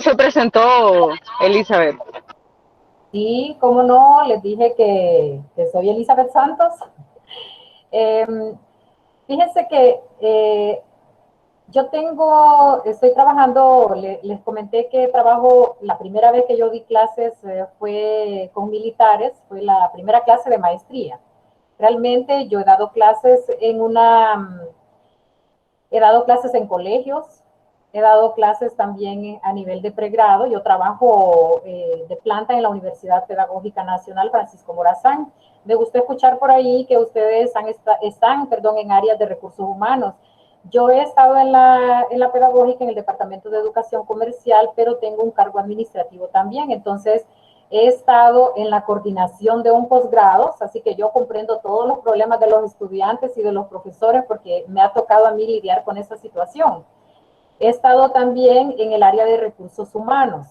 Se presentó Elizabeth. Sí, cómo no, les dije que soy Elizabeth Santos. Eh, Fíjense que estoy trabajando, les comenté que trabajo, la primera vez que yo di clases fue con militares, fue la primera clase de maestría. Realmente yo he dado clases en colegios, he dado clases también a nivel de pregrado. Yo trabajo de planta en la Universidad Pedagógica Nacional Francisco Morazán. Me gusta escuchar por ahí que ustedes están en áreas de recursos humanos. Yo he estado en la pedagógica, en el Departamento de Educación Comercial, pero tengo un cargo administrativo también. Entonces, he estado en la coordinación de un posgrado, así que yo comprendo todos los problemas de los estudiantes y de los profesores porque me ha tocado a mí lidiar con esa situación. He estado también en el área de recursos humanos,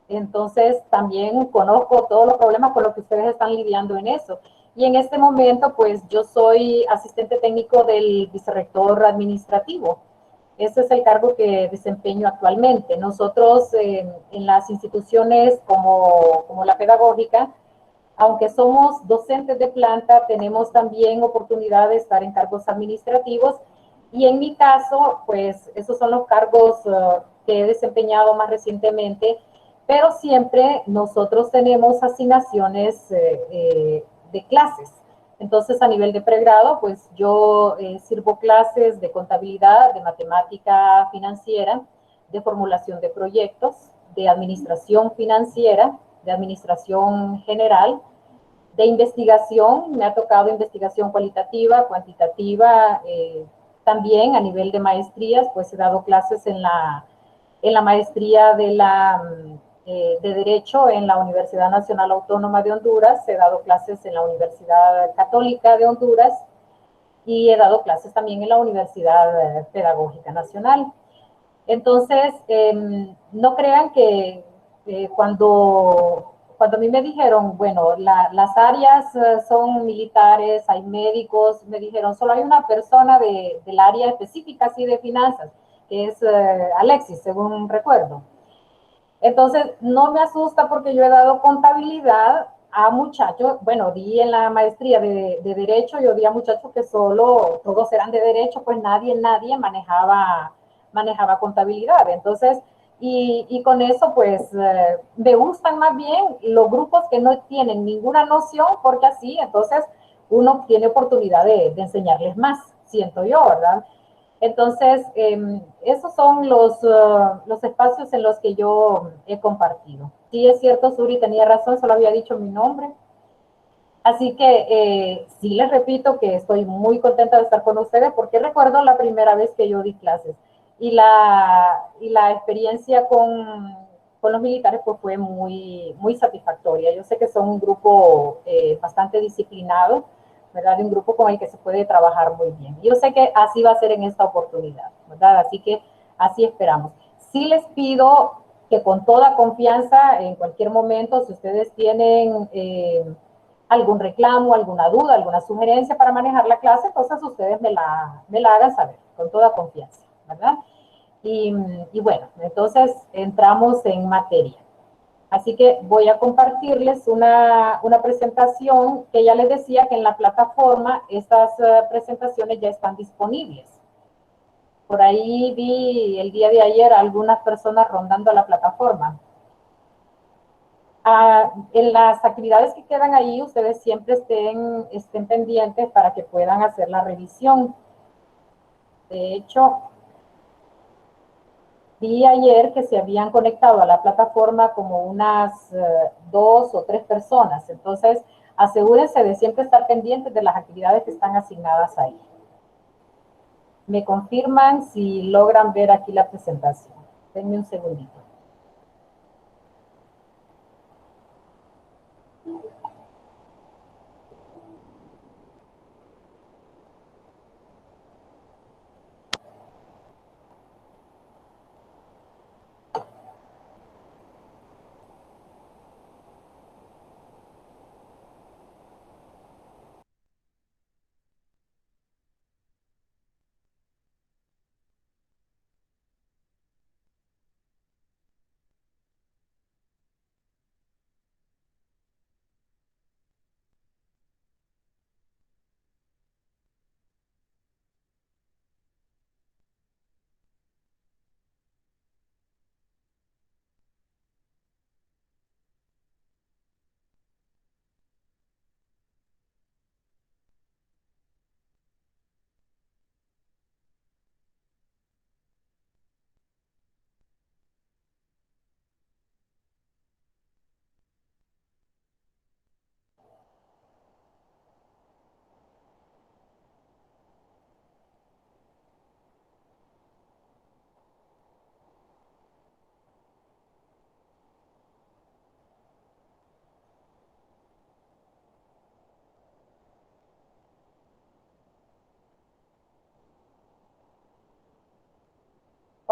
entonces también conozco todos los problemas con los que ustedes están lidiando en eso. Y en este momento, pues yo soy asistente técnico del vicerrector administrativo. Ese es el cargo que desempeño actualmente. Nosotros en las instituciones como la pedagógica, aunque somos docentes de planta, tenemos también oportunidad de estar en cargos administrativos y en mi caso, pues esos son los cargos que he desempeñado más recientemente, pero siempre nosotros tenemos asignaciones de clases. Entonces, a nivel de pregrado, pues yo sirvo clases de contabilidad, de matemática financiera, de formulación de proyectos, de administración financiera, de administración general, de investigación. Me ha tocado investigación cualitativa, cuantitativa, también a nivel de maestrías, pues he dado clases en la maestría de Derecho en la Universidad Nacional Autónoma de Honduras, he dado clases en la Universidad Católica de Honduras y he dado clases también en la Universidad Pedagógica Nacional. Entonces, no crean que cuando a mí me dijeron, bueno, las áreas son militares, hay médicos, me dijeron, solo hay una persona del área específica, así de finanzas, que es Alexis, según recuerdo. Entonces, no me asusta porque yo he dado contabilidad a muchachos, bueno, di en la maestría de Derecho, yo di a muchachos que solo, todos eran de Derecho, pues nadie manejaba contabilidad. Entonces, y con eso, pues, me gustan más bien los grupos que no tienen ninguna noción, porque así, entonces, uno tiene oportunidad de enseñarles más, siento yo, ¿verdad? Entonces, esos son los espacios en los que yo he compartido. Sí, es cierto, Suri tenía razón, solo había dicho mi nombre. Así que sí les repito que estoy muy contenta de estar con ustedes porque recuerdo la primera vez que yo di clases y la experiencia con los militares pues fue muy satisfactoria. Yo sé que son un grupo bastante disciplinado, ¿verdad? De un grupo con el que se puede trabajar muy bien. Yo sé que así va a ser en esta oportunidad, ¿verdad? Así que así esperamos. Sí les pido que con toda confianza, en cualquier momento, si ustedes tienen algún reclamo, alguna duda, alguna sugerencia para manejar la clase, entonces ustedes me la hagan saber con toda confianza, ¿verdad? Y bueno, entonces entramos en materia. Así que voy a compartirles una presentación que ya les decía que en la plataforma estas presentaciones ya están disponibles. Por ahí vi el día de ayer a algunas personas rondando la plataforma. En las actividades que quedan ahí, ustedes siempre estén pendientes para que puedan hacer la revisión. De hecho, vi ayer que se habían conectado a la plataforma como unas 2 o 3 personas. Entonces, asegúrense de siempre estar pendientes de las actividades que están asignadas ahí. Me confirman si logran ver aquí la presentación. Denme un segundito.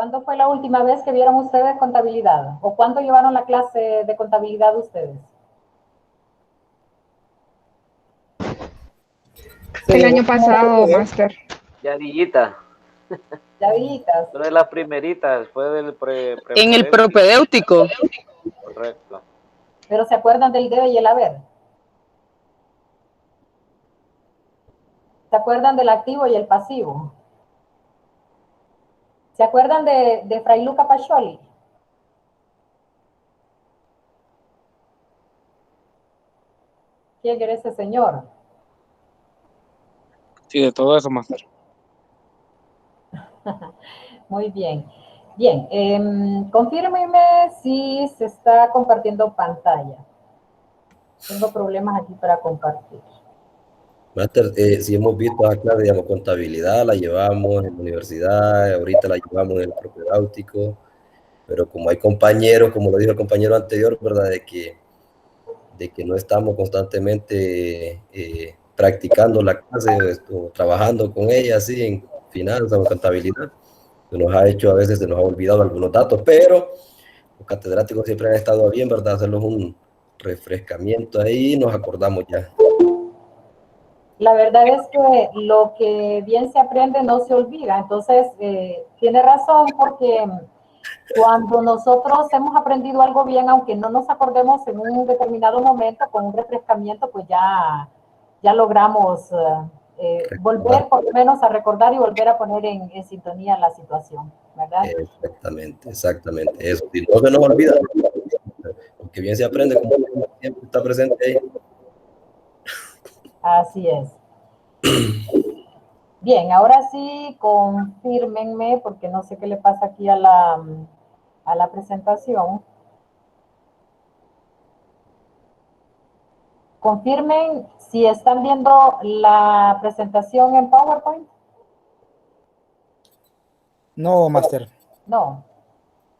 ¿Cuándo fue la última vez que vieron ustedes contabilidad? ¿O cuándo llevaron la clase de contabilidad ustedes? El año pasado, máster. Ya Villita. Ya visitas. Una de las primeritas, fue del En el propedéutico. Correcto. Pero ¿se acuerdan del debe y el haber? ¿Se acuerdan del activo y el pasivo? ¿Se acuerdan de Fray Luca Pacioli? ¿Quién era ese señor? Sí, de todo eso, máster. Muy bien. Bien, confírmeme si se está compartiendo pantalla. Tengo problemas aquí para compartir. Máster, si hemos visto a clase, digamos, contabilidad, la llevamos en la universidad, ahorita la llevamos en el propedéutico, pero como hay compañeros, como lo dijo el compañero anterior, ¿verdad? De que no estamos constantemente practicando la clase o trabajando con ella, así en finanzas o contabilidad, se nos ha hecho, a veces se nos ha olvidado algunos datos, pero los catedráticos siempre han estado bien, ¿verdad? Hacerlos un refrescamiento ahí y nos acordamos ya. La verdad es que lo que bien se aprende no se olvida. Entonces, tiene razón porque cuando nosotros hemos aprendido algo bien, aunque no nos acordemos en un determinado momento, con un refrescamiento, pues ya logramos volver por lo menos a recordar y volver a poner en sintonía la situación, ¿verdad? Exactamente, eso. Si no se nos olvida, porque bien se aprende, como siempre está presente ahí. Así es. Bien, ahora sí, confírmenme, porque no sé qué le pasa aquí a la presentación. Confirmen si están viendo la presentación en PowerPoint. No, máster. No.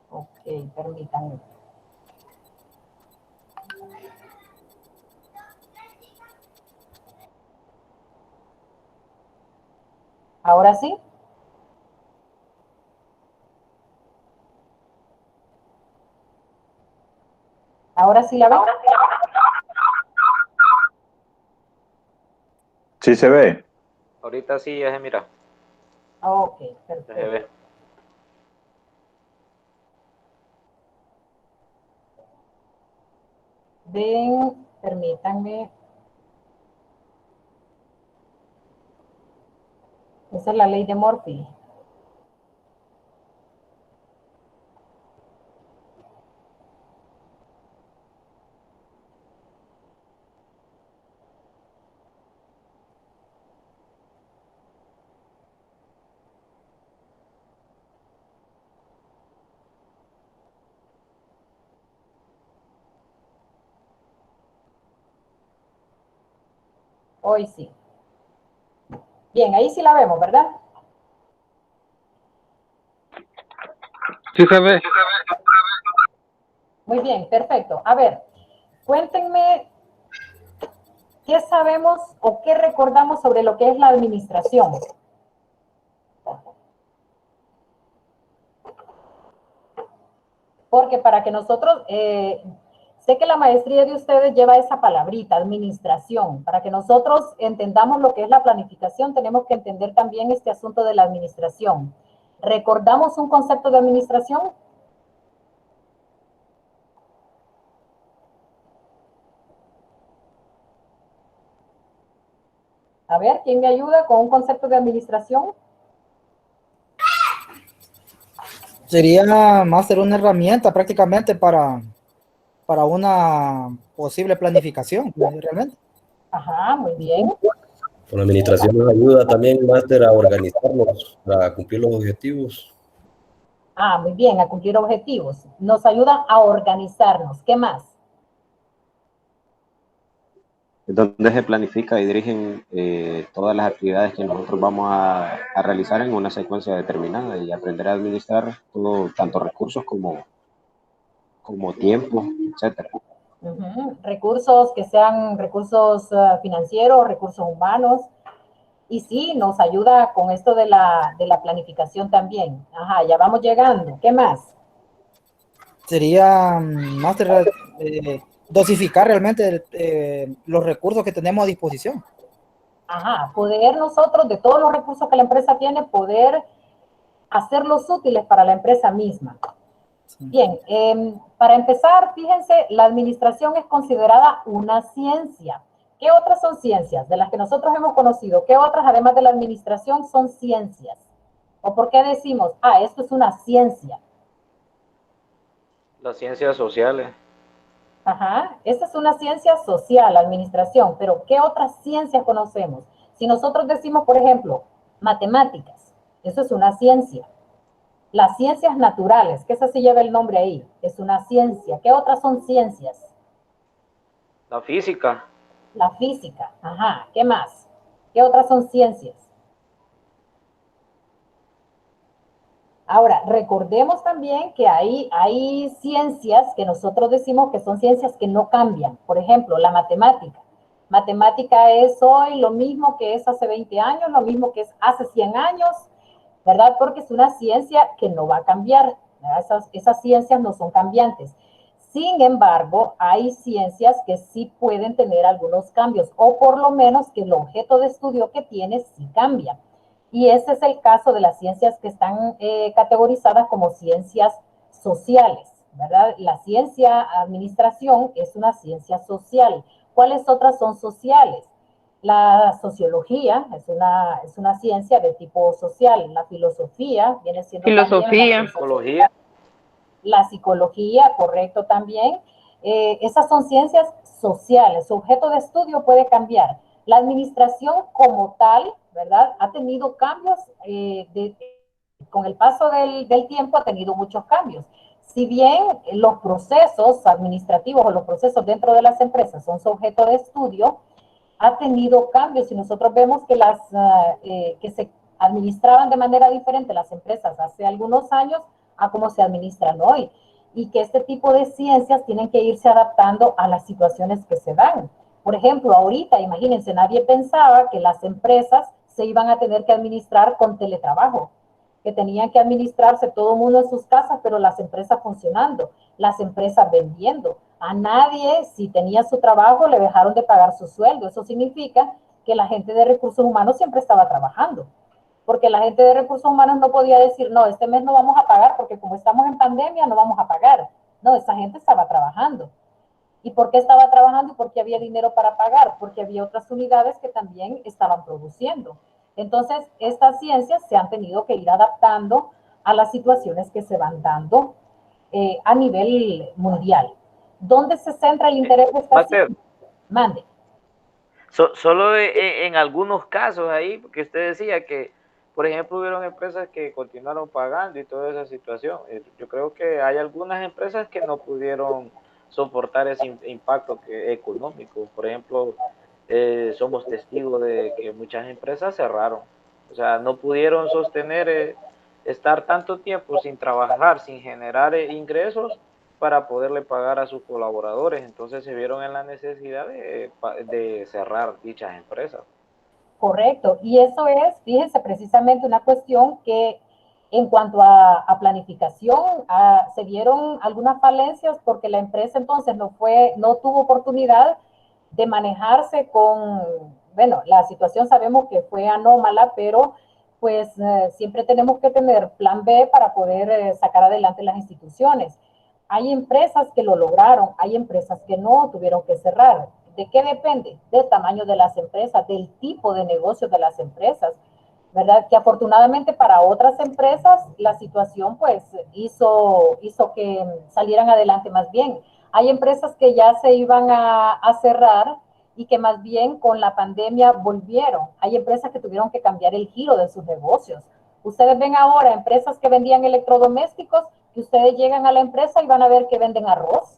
Ok, permítanme. ¿Ahora sí? ¿Ahora sí la ven? Sí se ve. Ahorita sí ya se mira. Ok, Ya se perfecto. ve. Ven, permítanme. Esa es la ley de Murphy. Hoy sí. Bien, ahí sí la vemos, ¿verdad? Sí se ve. Muy bien, perfecto. A ver, cuéntenme qué sabemos o qué recordamos sobre lo que es la administración. Porque para que nosotros, sé que la maestría de ustedes lleva esa palabrita, administración. Para que nosotros entendamos lo que es la planificación, tenemos que entender también este asunto de la administración. ¿Recordamos un concepto de administración? A ver, ¿quién me ayuda con un concepto de administración? Sería más ser una herramienta prácticamente para una posible planificación, realmente. Ajá, muy bien. Con la administración nos ayuda también, máster, a organizarnos para cumplir los objetivos. Ah, muy bien, a cumplir objetivos. Nos ayuda a organizarnos. ¿Qué más? Donde se planifica y dirigen todas las actividades que nosotros vamos a realizar en una secuencia determinada y aprender a administrar todo, tanto recursos como tiempo, etcétera. Recursos que sean recursos financieros, recursos humanos. Y sí, nos ayuda con esto de la planificación también. Ajá, ya vamos llegando. ¿Qué más? Sería, Master, dosificar realmente los recursos que tenemos a disposición. Ajá, poder nosotros, de todos los recursos que la empresa tiene, poder hacerlos útiles para la empresa misma. Bien, para empezar, fíjense, la administración es considerada una ciencia. ¿Qué otras son ciencias de las que nosotros hemos conocido? ¿Qué otras, además de la administración, son ciencias? ¿O por qué decimos, esto es una ciencia? Las ciencias sociales. Ajá, esta es una ciencia social, la administración, pero ¿qué otras ciencias conocemos? Si nosotros decimos, por ejemplo, matemáticas, eso es una ciencia. Las ciencias naturales, que esa sí lleva el nombre ahí, es una ciencia. ¿Qué otras son ciencias? La física. La física, ajá, ¿qué más? ¿Qué otras son ciencias? Ahora, recordemos también que hay ciencias que nosotros decimos que son ciencias que no cambian. Por ejemplo, la matemática. Matemática es hoy lo mismo que es hace 20 años, lo mismo que es hace 100 años, ¿verdad? Porque es una ciencia que no va a cambiar. Esas ciencias no son cambiantes. Sin embargo, hay ciencias que sí pueden tener algunos cambios, o por lo menos que el objeto de estudio que tiene sí cambia. Y ese es el caso de las ciencias que están categorizadas como ciencias sociales, ¿verdad? La ciencia administración es una ciencia social. ¿Cuáles otras son sociales? La sociología es una ciencia de tipo social. La filosofía viene siendo Filosofía. Psicología. La psicología, correcto también. Esas son ciencias sociales. Su objeto de estudio puede cambiar. La administración como tal, ¿verdad? Ha tenido cambios, con el paso del tiempo ha tenido muchos cambios. Si bien los procesos administrativos o los procesos dentro de las empresas son su objeto de estudio, ha tenido cambios y nosotros vemos que que se administraban de manera diferente las empresas hace algunos años a cómo se administran hoy, y que este tipo de ciencias tienen que irse adaptando a las situaciones que se dan. Por ejemplo, ahorita, imagínense, nadie pensaba que las empresas se iban a tener que administrar con teletrabajo, que tenían que administrarse todo el mundo en sus casas, pero las empresas funcionando, las empresas vendiendo. A nadie, si tenía su trabajo, le dejaron de pagar su sueldo. Eso significa que la gente de recursos humanos siempre estaba trabajando, porque la gente de recursos humanos no podía decir, no, este mes no vamos a pagar porque como estamos en pandemia no vamos a pagar. No, esa gente estaba trabajando. ¿Y por qué estaba trabajando? Porque había dinero para pagar, porque había otras unidades que también estaban produciendo. Entonces, estas ciencias se han tenido que ir adaptando a las situaciones que se van dando a nivel mundial. ¿Dónde se centra el interés de esta ciencia? Mande. Solo en algunos casos ahí, porque usted decía que, por ejemplo, hubieron empresas que continuaron pagando y toda esa situación. Yo creo que hay algunas empresas que no pudieron soportar ese impacto económico. Por ejemplo, somos testigos de que muchas empresas cerraron. O sea, no pudieron sostener estar tanto tiempo sin trabajar, sin generar ingresos para poderle pagar a sus colaboradores. Entonces se vieron en la necesidad de cerrar dichas empresas. Correcto, y eso es, fíjense, precisamente una cuestión que en cuanto a planificación, se dieron algunas falencias porque la empresa entonces no tuvo oportunidad de manejarse bueno, la situación sabemos que fue anómala, pero pues siempre tenemos que tener plan B para poder sacar adelante las instituciones. Hay empresas que lo lograron, hay empresas que no, tuvieron que cerrar. ¿De qué depende? Del tamaño de las empresas, del tipo de negocio de las empresas, ¿verdad? Que afortunadamente para otras empresas la situación pues hizo que salieran adelante más bien. Hay empresas que ya se iban a cerrar y que más bien con la pandemia volvieron. Hay empresas que tuvieron que cambiar el giro de sus negocios. Ustedes ven ahora empresas que vendían electrodomésticos, que ustedes llegan a la empresa y van a ver que venden arroz.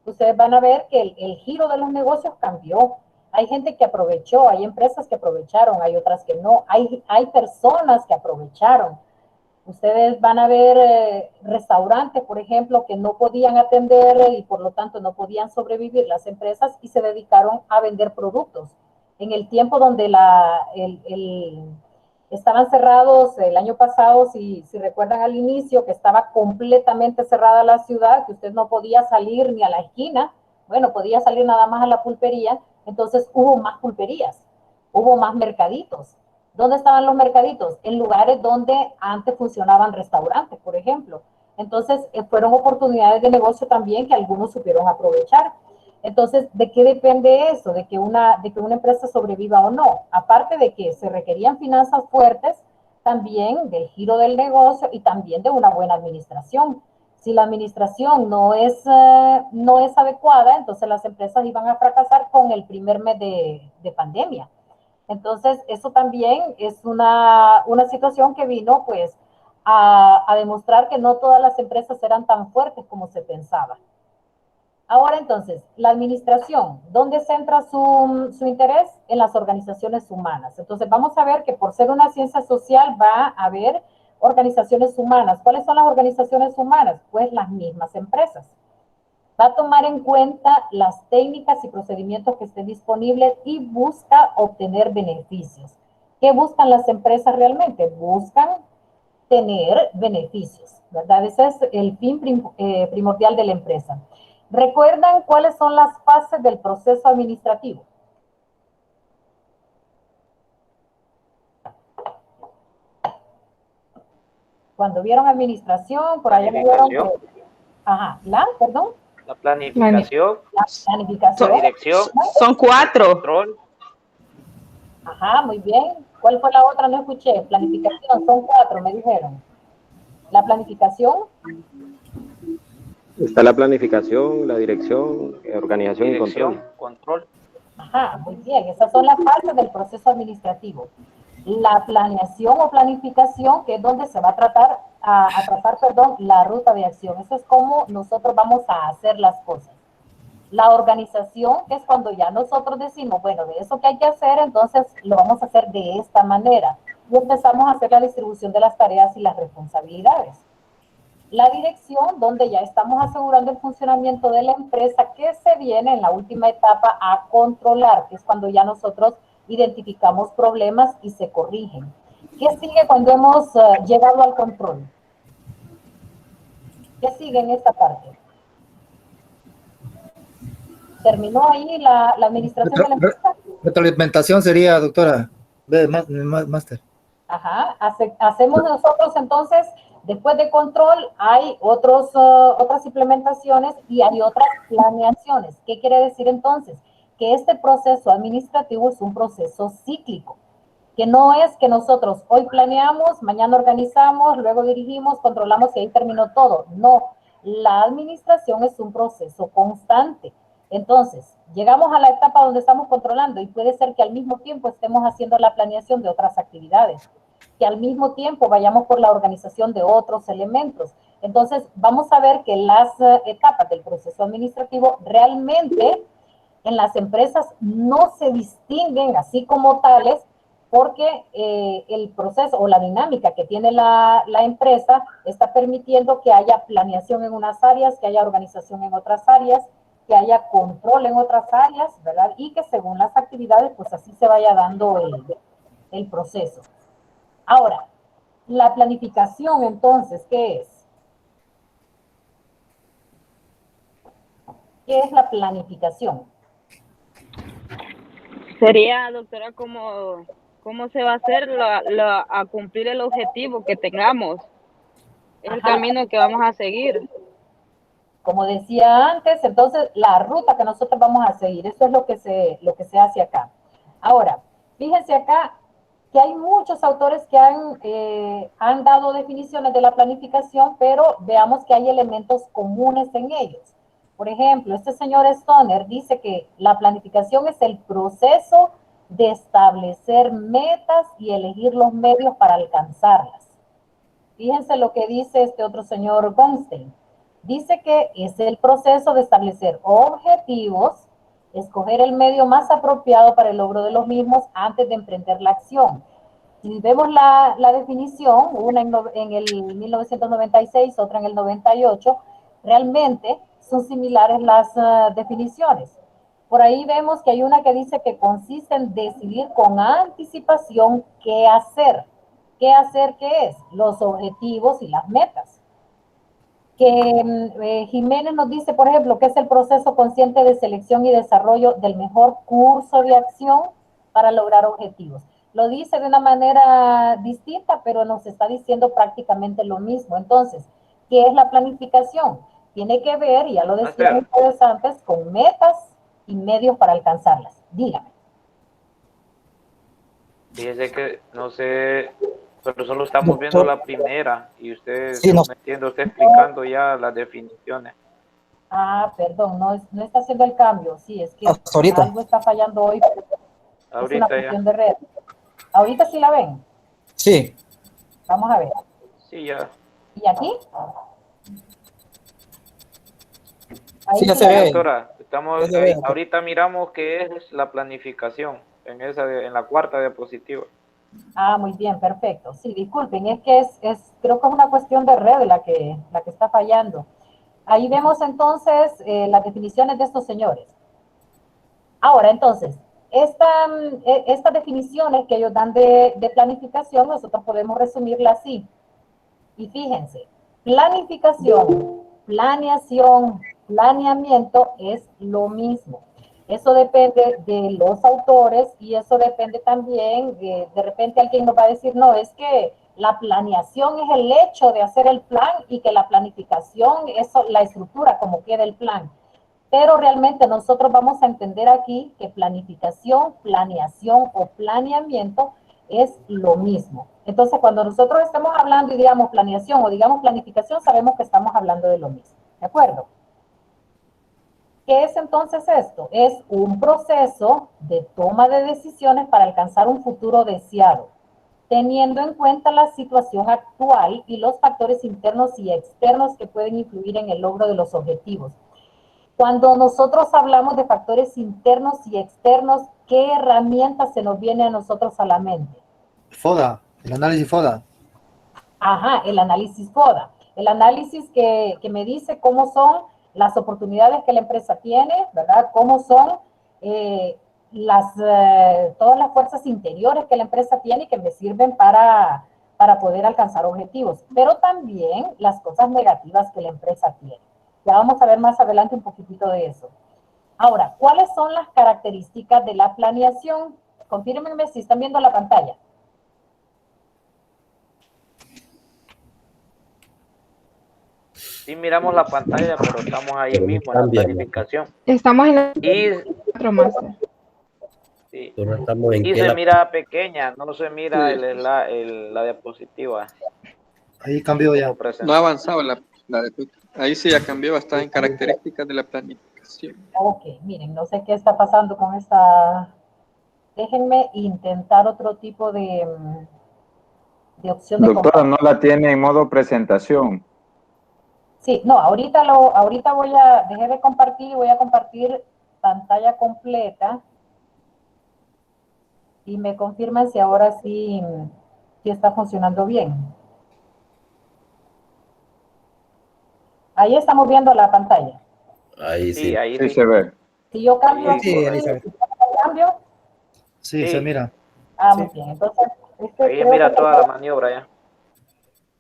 Ustedes van a ver que el giro de los negocios cambió. Hay gente que aprovechó, hay empresas que aprovecharon, hay otras que no. Hay personas que aprovecharon. Ustedes van a ver restaurantes, por ejemplo, que no podían atender y por lo tanto no podían sobrevivir las empresas y se dedicaron a vender productos. en el tiempo donde estaban cerrados el año pasado, si recuerdan al inicio, que estaba completamente cerrada la ciudad, que usted no podía salir ni a la esquina, bueno, podía salir nada más a la pulpería, entonces hubo más pulperías, hubo más mercaditos. ¿Dónde estaban los mercaditos? En lugares donde antes funcionaban restaurantes, por ejemplo. Entonces, fueron oportunidades de negocio también que algunos supieron aprovechar. Entonces, ¿de qué depende eso? De que una empresa sobreviva o no. Aparte de que se requerían finanzas fuertes, también del giro del negocio y también de una buena administración. Si la administración no es adecuada, entonces las empresas iban a fracasar con el primer mes de pandemia. Entonces, eso también es una situación que vino pues a demostrar que no todas las empresas eran tan fuertes como se pensaba. Ahora entonces, la administración, ¿dónde centra su interés? En las organizaciones humanas. Entonces vamos a ver que por ser una ciencia social va a haber organizaciones humanas. ¿Cuáles son las organizaciones humanas? Pues las mismas empresas. Va a tomar en cuenta las técnicas y procedimientos que estén disponibles y busca obtener beneficios. ¿Qué buscan las empresas realmente? Buscan tener beneficios, ¿verdad? Ese es el fin primordial de la empresa. ¿Recuerdan cuáles son las fases del proceso administrativo? Cuando vieron administración, por allá vieron que... Ajá, perdón. La planificación. La planificación. La dirección. Son 4. Control. Ajá, muy bien. ¿Cuál fue la otra? No escuché. Planificación, son 4, me dijeron. La planificación. Está la planificación, la dirección, organización y control. Ajá, muy bien. Esas son las fases del proceso administrativo. La planeación o planificación, que es donde se va a trazar la ruta de acción. Eso es como nosotros vamos a hacer las cosas. La organización, que es cuando ya nosotros decimos, bueno, de eso que hay que hacer, entonces lo vamos a hacer de esta manera. Y empezamos a hacer la distribución de las tareas y las responsabilidades. La dirección, donde ya estamos asegurando el funcionamiento de la empresa, que se viene en la última etapa a controlar, que es cuando ya nosotros identificamos problemas y se corrigen. ¿Qué sigue cuando hemos llegado al control? ¿Qué sigue en esta parte? ¿Terminó ahí la administración de la empresa? Retroalimentación sería, doctora, máster. Ajá, hacemos nosotros entonces, después de control, hay otras implementaciones y hay otras planeaciones. ¿Qué quiere decir entonces? Que este proceso administrativo es un proceso cíclico, que no es que nosotros hoy planeamos, mañana organizamos, luego dirigimos, controlamos y ahí terminó todo. No, la administración es un proceso constante. Entonces, llegamos a la etapa donde estamos controlando y puede ser que al mismo tiempo estemos haciendo la planeación de otras actividades, que al mismo tiempo vayamos por la organización de otros elementos. Entonces, vamos a ver que las etapas del proceso administrativo realmente en las empresas no se distinguen así como tales, porque el proceso o la dinámica que tiene la empresa está permitiendo que haya planeación en unas áreas, que haya organización en otras áreas, que haya control en otras áreas, ¿verdad? Y que según las actividades, pues así se vaya dando el proceso. Ahora, la planificación, entonces, ¿qué es? ¿Qué es la planificación? Sería, doctora, cómo se va a hacer a cumplir el objetivo que tengamos. Es el camino que vamos a seguir. Como decía antes, entonces la ruta que nosotros vamos a seguir, eso es lo que se hace acá. Ahora, fíjense acá que hay muchos autores que han dado definiciones de la planificación, pero veamos que hay elementos comunes en ellos. Por ejemplo, este señor Stoner dice que la planificación es el proceso de establecer metas y elegir los medios para alcanzarlas. Fíjense lo que dice este otro señor Gonstein. Dice que es el proceso de establecer objetivos, escoger el medio más apropiado para el logro de los mismos antes de emprender la acción. Si vemos la definición, una en el 1996, otra en el 98, realmente son similares las definiciones. Por ahí vemos que hay una que dice que consiste en decidir con anticipación qué hacer. ¿Qué hacer qué es? Los objetivos y las metas. Que Jiménez nos dice, por ejemplo, que es el proceso consciente de selección y desarrollo del mejor curso de acción para lograr objetivos. Lo dice de una manera distinta, pero nos está diciendo prácticamente lo mismo. Entonces, ¿qué es la planificación? Tiene que ver, y ya lo decían ustedes antes, con metas y medios para alcanzarlas. Dígame. Fíjese que no sé, pero solo estamos viendo la primera y usted, Sí, no entiendo, usted explicando ya las definiciones. Ah, perdón, no está haciendo el cambio. Sí, es que Hasta ahorita. algo está fallando hoy. Es una Ahorita cuestión ya. de red. ¿Ahorita sí la ven? Sí, Vamos a ver. Sí, ya. ¿Y aquí? Ahí sí, ya sí se la ve. ven. Doctora, estamos, Ya se ve. ahorita miramos qué es la planificación en la cuarta diapositiva. Ah, muy bien, perfecto. Sí, disculpen, es que creo que es una cuestión de red la que está fallando. Ahí vemos entonces las definiciones de estos señores. Ahora, entonces, estas definiciones que ellos dan de planificación, nosotros podemos resumirla así. Y fíjense, planificación, planeación, planeamiento es lo mismo. Eso depende de los autores y eso depende también, de repente alguien nos va a decir, no, es que la planeación es el hecho de hacer el plan y que la planificación es la estructura como queda el plan. Pero realmente nosotros vamos a entender aquí que planificación, planeación o planeamiento es lo mismo. Entonces, cuando nosotros estamos hablando y digamos planeación o digamos planificación, sabemos que estamos hablando de lo mismo. ¿De acuerdo? ¿Qué es entonces esto? Es un proceso de toma de decisiones para alcanzar un futuro deseado, teniendo en cuenta la situación actual y los factores internos y externos que pueden influir en el logro de los objetivos. Cuando nosotros hablamos de factores internos y externos, ¿qué herramientas se nos viene a nosotros a la mente? FODA, el análisis FODA. Ajá, el análisis FODA. El análisis que me dice cómo son las oportunidades que la empresa tiene, ¿verdad? Cómo son todas las fuerzas interiores que la empresa tiene y que me sirven para poder alcanzar objetivos, pero también las cosas negativas que la empresa tiene. Ya vamos a ver más adelante un poquitito de eso. Ahora, ¿cuáles son las características de la planeación? Confírmenme si están viendo la pantalla. Sí, miramos la pantalla, pero estamos ahí mismo en la planificación. Estamos en la Y, 4, Master. sí, Nosotros estamos en y que se la... mira pequeña, no se mira la diapositiva. Ahí cambió ya. No ha avanzado ahí sí ya cambió, está en características de la planificación. Ok, miren, no sé qué está pasando con esta. Déjenme intentar otro tipo de opción de Doctora, compartir. no la tiene en modo presentación. Sí, no, ahorita dejé de compartir y voy a compartir pantalla completa y me confirman si ahora sí está funcionando bien. Ahí estamos viendo la pantalla. Ahí sí. Sí, ahí Sí sí. se ve. Si yo cambio Sí, ahí se ve. ¿cambio? Sí, Sí. se mira. Ah, muy bien. Entonces, Ahí creo mira que toda la maniobra ya.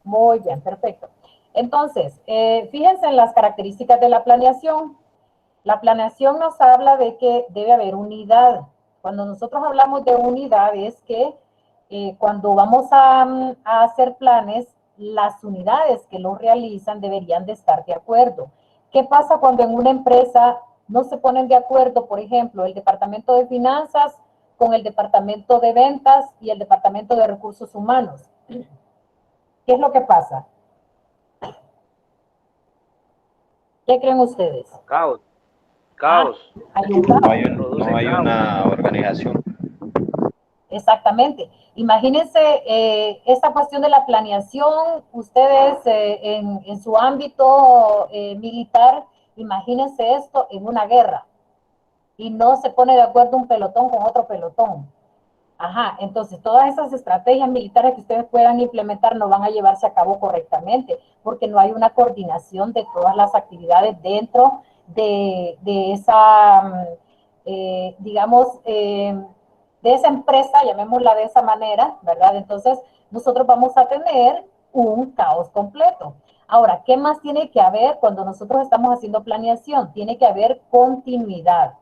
muy bien, perfecto. Entonces, fíjense en las características de la planeación. La planeación nos habla de que debe haber unidad. Cuando nosotros hablamos de unidad es que cuando vamos a hacer planes, las unidades que los realizan deberían de estar de acuerdo. ¿Qué pasa cuando en una empresa no se ponen de acuerdo, por ejemplo, el departamento de finanzas con el departamento de ventas y el departamento de recursos humanos? ¿Qué es lo que pasa? ¿Qué creen ustedes? Caos. Ah, Caos. hay un caos. No hay una organización. Exactamente. Imagínense esta cuestión de la planeación, ustedes en su ámbito militar, imagínense esto en una guerra y no se pone de acuerdo un pelotón con otro pelotón. Ajá, entonces todas esas estrategias militares que ustedes puedan implementar no van a llevarse a cabo correctamente porque no hay una coordinación de todas las actividades dentro de esa digamos, de esa empresa, llamémosla de esa manera, ¿verdad? Entonces, nosotros vamos a tener un caos completo. Ahora, ¿qué más tiene que haber cuando nosotros estamos haciendo planeación? Tiene que haber continuidad.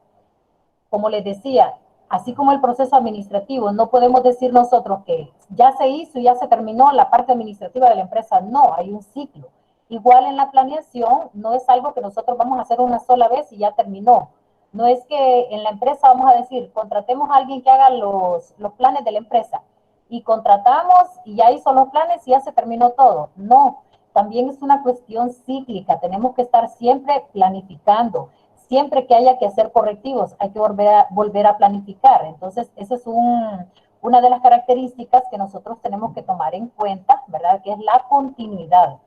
Como les decía, así como el proceso administrativo, no podemos decir nosotros que ya se hizo y ya se terminó la parte administrativa de la empresa. No, hay un ciclo. Igual en la planeación, no es algo que nosotros vamos a hacer una sola vez y ya terminó. No es que en la empresa vamos a decir, contratemos a alguien que haga los planes de la empresa y contratamos y ya hizo los planes y ya se terminó todo. No, también es una cuestión cíclica. Tenemos que estar siempre planificando. Siempre que haya que hacer correctivos, hay que volver a planificar. Entonces, esa es una de las características que nosotros tenemos que tomar en cuenta, ¿verdad? Que es la continuidad.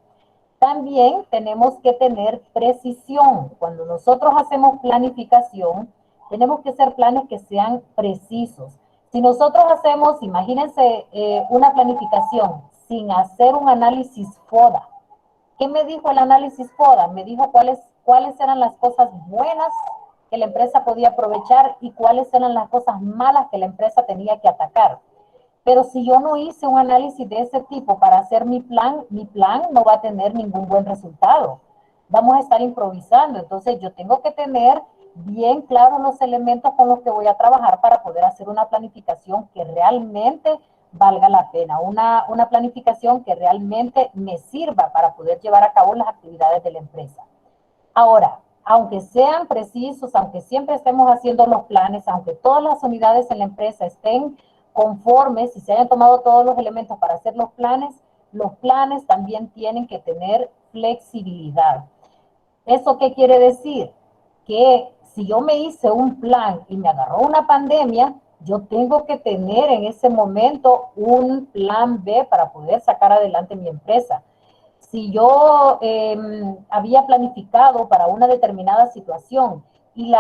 También tenemos que tener precisión. Cuando nosotros hacemos planificación, tenemos que hacer planes que sean precisos. Si nosotros hacemos, imagínense, una planificación sin hacer un análisis FODA. ¿Qué me dijo el análisis FODA? Me dijo cuáles eran las cosas buenas que la empresa podía aprovechar y cuáles eran las cosas malas que la empresa tenía que atacar. Pero si yo no hice un análisis de ese tipo para hacer mi plan no va a tener ningún buen resultado. Vamos a estar improvisando. Entonces yo tengo que tener bien claros los elementos con los que voy a trabajar para poder hacer una planificación que realmente valga la pena, una planificación que realmente me sirva para poder llevar a cabo las actividades de la empresa. Ahora, aunque sean precisos, aunque siempre estemos haciendo los planes, aunque todas las unidades en la empresa estén conformes y se hayan tomado todos los elementos para hacer los planes también tienen que tener flexibilidad. ¿Eso qué quiere decir? Que si yo me hice un plan y me agarró una pandemia, yo tengo que tener en ese momento un plan B para poder sacar adelante mi empresa. Si yo había planificado para una determinada situación y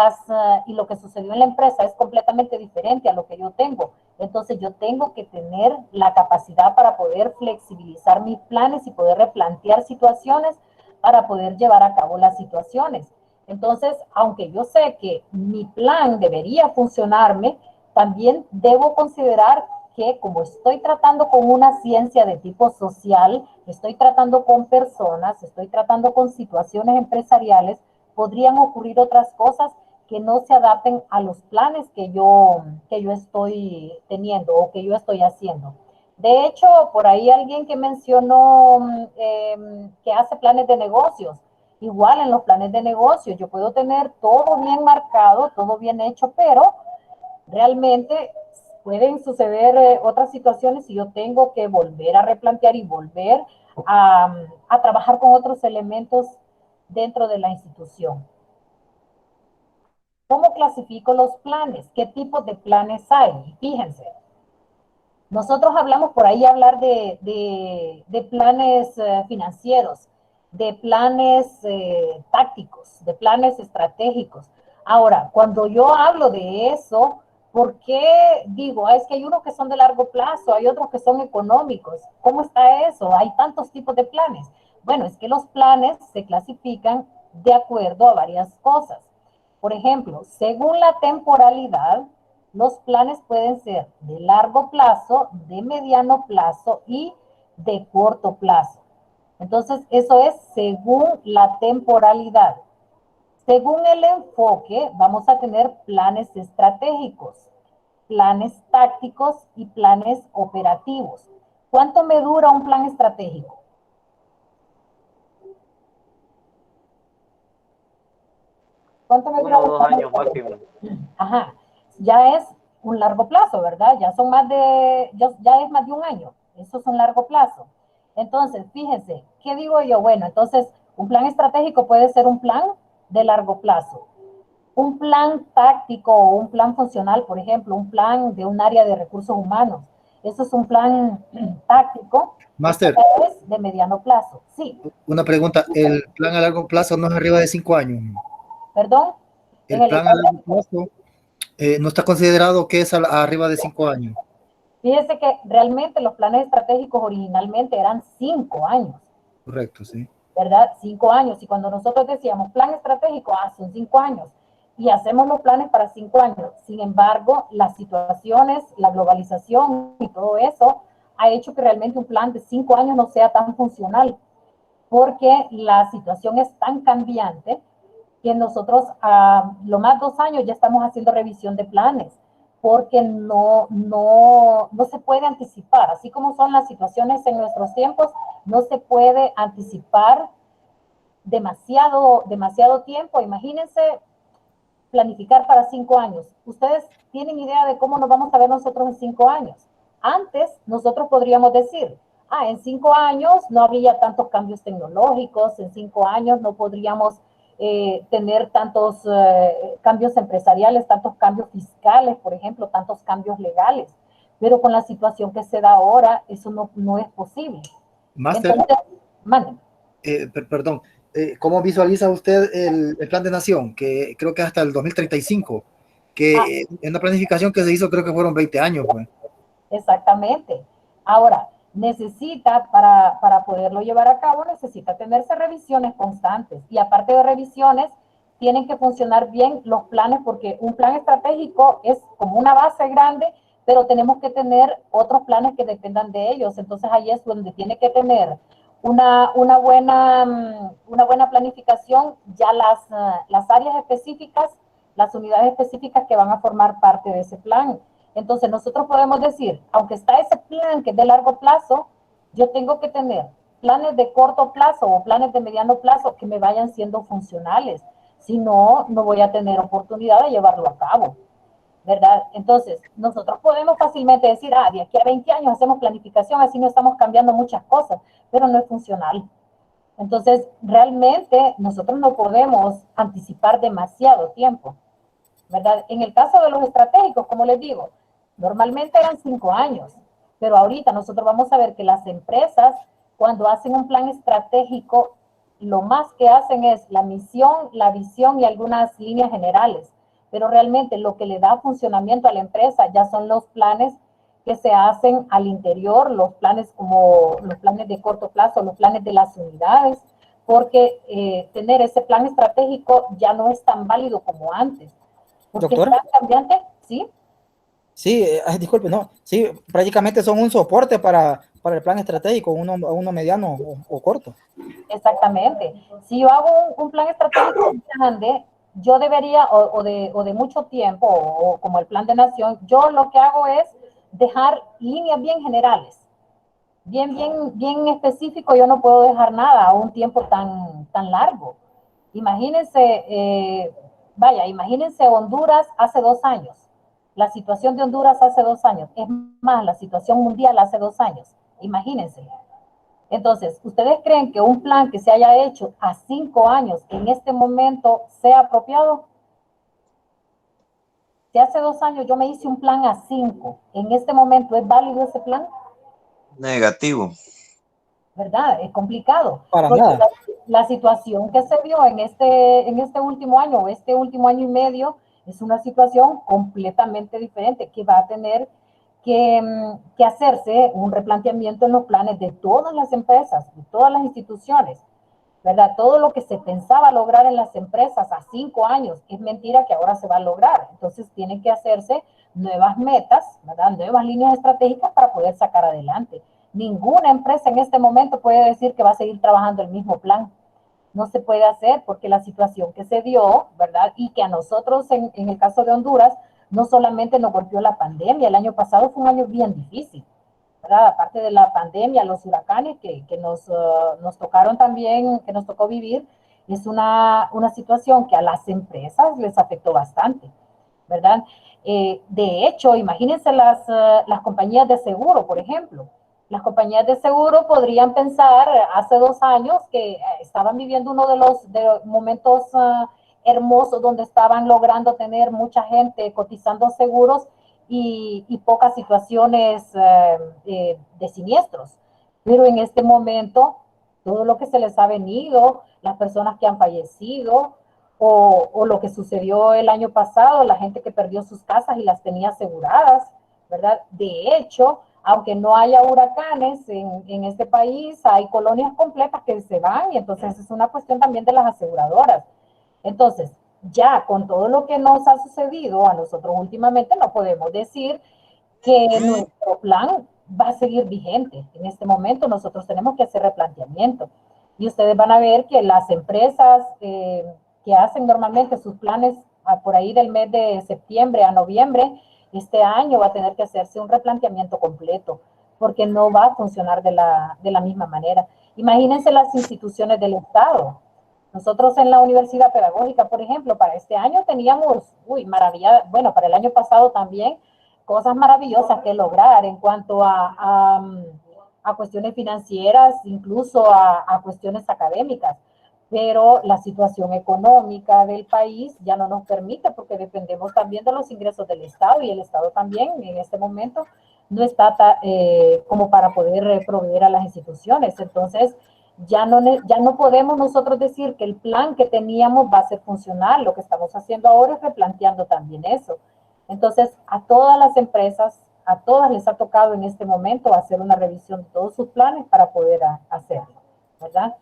lo que sucedió en la empresa es completamente diferente a lo que yo tengo, entonces yo tengo que tener la capacidad para poder flexibilizar mis planes y poder replantear situaciones para poder llevar a cabo las situaciones. Entonces, aunque yo sé que mi plan debería funcionarme, también debo considerar que como estoy tratando con una ciencia de tipo social, estoy tratando con personas, estoy tratando con situaciones empresariales, podrían ocurrir otras cosas que no se adapten a los planes que yo estoy teniendo o que yo estoy haciendo. De hecho, por ahí alguien que mencionó que hace planes de negocios. Igual en los planes de negocios yo puedo tener todo bien marcado, todo bien hecho, pero realmente pueden suceder otras situaciones y yo tengo que volver a replantear y volver a trabajar con otros elementos dentro de la institución. ¿Cómo clasifico los planes? ¿Qué tipos de planes hay? Fíjense, nosotros hablamos por ahí hablar de planes financieros, de planes tácticos, de planes estratégicos. Ahora, cuando yo hablo de eso, ¿por qué digo? Es que hay unos que son de largo plazo, hay otros que son económicos. ¿Cómo está eso? Hay tantos tipos de planes. Bueno, es que los planes se clasifican de acuerdo a varias cosas. Por ejemplo, según la temporalidad, los planes pueden ser de largo plazo, de mediano plazo y de corto plazo. Entonces, eso es según la temporalidad. Según el enfoque, vamos a tener planes estratégicos, planes tácticos y planes operativos. ¿Cuánto me dura un plan estratégico? ¿Cuánto me dura? 1 o 2 años máximo. Ajá, ya es un largo plazo, ¿verdad? Ya son ya es más de un año. Eso es un largo plazo. Entonces, fíjense, ¿qué digo yo? Bueno, entonces, un plan estratégico puede ser un plan de largo plazo. Un plan táctico o un plan funcional, por ejemplo, un plan de un área de recursos humanos. Eso es un plan táctico. Máster, de mediano plazo. Sí. una pregunta. ¿El plan a largo plazo no es arriba de 5 años? ¿Perdón? El plan a largo plazo no está considerado que es arriba de 5 años. Fíjese que realmente los planes estratégicos originalmente eran 5 años. Correcto, sí. ¿Verdad? 5 años. Y cuando nosotros decíamos plan estratégico, son 5 años. y hacemos los planes para 5 años. Sin embargo, las situaciones, la globalización y todo eso ha hecho que realmente un plan de 5 años no sea tan funcional, porque la situación es tan cambiante que nosotros lo más 2 años ya estamos haciendo revisión de planes, porque no se puede anticipar, así como son las situaciones en nuestros tiempos, no se puede anticipar demasiado tiempo. Imagínense planificar para 5 años. Ustedes tienen idea de cómo nos vamos a ver nosotros en 5 años. Antes nosotros podríamos decir, en 5 años no habría tantos cambios tecnológicos, en 5 años no podríamos tener tantos cambios empresariales, tantos cambios fiscales, por ejemplo, tantos cambios legales. Pero con la situación que se da ahora, eso no es posible. Máster, entonces, manden. Perdón, ¿cómo visualiza usted el plan de nación? Que creo que hasta el 2035, que es una planificación que se hizo, creo que fueron 20 años. Pues. Exactamente. Ahora, necesita, para poderlo llevar a cabo, necesita tenerse revisiones constantes. Y aparte de revisiones, tienen que funcionar bien los planes, porque un plan estratégico es como una base grande, pero tenemos que tener otros planes que dependan de ellos. Entonces ahí es donde tiene que tener una buena planificación, ya las áreas específicas, las unidades específicas que van a formar parte de ese plan. Entonces nosotros podemos decir, aunque está ese plan que es de largo plazo, yo tengo que tener planes de corto plazo o planes de mediano plazo que me vayan siendo funcionales. Si no, no voy a tener oportunidad de llevarlo a cabo, ¿verdad? Entonces, nosotros podemos fácilmente decir, de aquí a 20 años hacemos planificación, así no estamos cambiando muchas cosas, pero no es funcional. Entonces, realmente nosotros no podemos anticipar demasiado tiempo, ¿verdad? En el caso de los estratégicos, como les digo, normalmente eran 5 años, pero ahorita nosotros vamos a ver que las empresas, cuando hacen un plan estratégico, lo más que hacen es la misión, la visión y algunas líneas generales, pero realmente lo que le da funcionamiento a la empresa ya son los planes que se hacen al interior, los planes como los planes de corto plazo, los planes de las unidades, porque tener ese plan estratégico ya no es tan válido como antes. Porque ¿Doctora? es tan cambiante, ¿sí? Sí, disculpe, no. Sí, prácticamente son un soporte para el plan estratégico, uno mediano o corto. Exactamente. Si yo hago un plan estratégico grande, yo debería, o de mucho tiempo, o como el plan de nación, yo lo que hago es dejar líneas bien generales, bien específico. Yo no puedo dejar nada a un tiempo tan largo. Imagínense, imagínense Honduras hace 2 años, la situación de Honduras hace 2 años, es más, la situación mundial hace 2 años, imagínense. Entonces, ¿ustedes creen que un plan que se haya hecho a 5 años en este momento sea apropiado? Si hace 2 años yo me hice un plan a 5, ¿en este momento es válido ese plan? Negativo. ¿Verdad? Es complicado. Para nada. La situación que se vio en este último año o este último año y medio es una situación completamente diferente que va a tener que hacerse un replanteamiento en los planes de todas las empresas, de todas las instituciones, ¿verdad? Todo lo que se pensaba lograr en las empresas a 5 años es mentira que ahora se va a lograr. Entonces tienen que hacerse nuevas metas, ¿verdad? Nuevas líneas estratégicas para poder sacar adelante. Ninguna empresa en este momento puede decir que va a seguir trabajando el mismo plan. No se puede hacer porque la situación que se dio, ¿verdad? Y que a nosotros, en el caso de Honduras, no solamente nos golpeó la pandemia, el año pasado fue un año bien difícil, ¿verdad? Aparte de la pandemia, los huracanes que nos tocaron también, que nos tocó vivir, es una situación que a las empresas les afectó bastante, ¿verdad? De hecho, imagínense las compañías de seguro, por ejemplo. Las compañías de seguro podrían pensar hace 2 años que estaban viviendo uno de los momentos hermosos donde estaban logrando tener mucha gente cotizando seguros y pocas situaciones de siniestros. Pero en este momento, todo lo que se les ha venido, las personas que han fallecido o lo que sucedió el año pasado, la gente que perdió sus casas y las tenía aseguradas, ¿verdad? De hecho, aunque no haya huracanes en este país, hay colonias completas que se van y entonces es una cuestión también de las aseguradoras. Entonces, ya con todo lo que nos ha sucedido a nosotros últimamente, no podemos decir que nuestro plan va a seguir vigente. En este momento nosotros tenemos que hacer replanteamiento. Y ustedes van a ver que las empresas que hacen normalmente sus planes por ahí del mes de septiembre a noviembre, este año va a tener que hacerse un replanteamiento completo, porque no va a funcionar de la misma manera. Imagínense las instituciones del Estado. Nosotros en la Universidad Pedagógica, por ejemplo, para este año teníamos, maravilla, bueno, para el año pasado también, cosas maravillosas que lograr en cuanto a cuestiones financieras, incluso a cuestiones académicas. Pero la situación económica del país ya no nos permite, porque dependemos también de los ingresos del Estado, y el Estado también en este momento no está como para poder proveer a las instituciones. Entonces, ya no podemos nosotros decir que el plan que teníamos va a ser funcional. Lo que estamos haciendo ahora es replanteando también eso. Entonces, a todas las empresas, a todas les ha tocado en este momento hacer una revisión de todos sus planes para poder hacerlo, ¿verdad?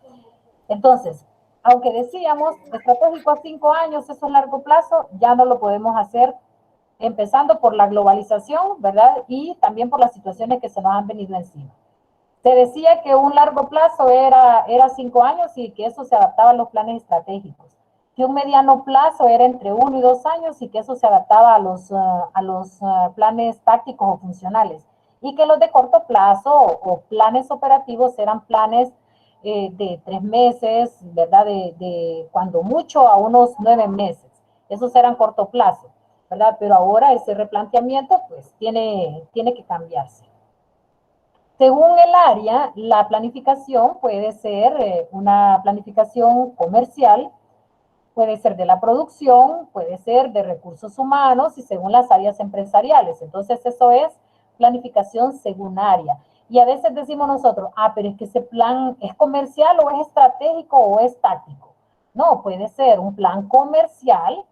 Entonces, aunque decíamos estratégico a 5 años, eso es largo plazo, ya no lo podemos hacer, empezando por la globalización, ¿verdad? Y también por las situaciones que se nos han venido encima. Se decía que un largo plazo era 5 años y que eso se adaptaba a los planes estratégicos. Que un mediano plazo era entre 1 y 2 años y que eso se adaptaba a los planes tácticos o funcionales. Y que los de corto plazo o planes operativos eran planes de 3 meses, ¿verdad? De cuando mucho a unos 9 meses. Esos eran corto plazo, ¿verdad? Pero ahora ese replanteamiento pues tiene que cambiarse. Según el área, la planificación puede ser una planificación comercial, puede ser de la producción, puede ser de recursos humanos y según las áreas empresariales. Entonces eso es planificación según área. Y a veces decimos nosotros, pero es que ese plan es comercial o es estratégico o es táctico. No, puede ser un plan comercial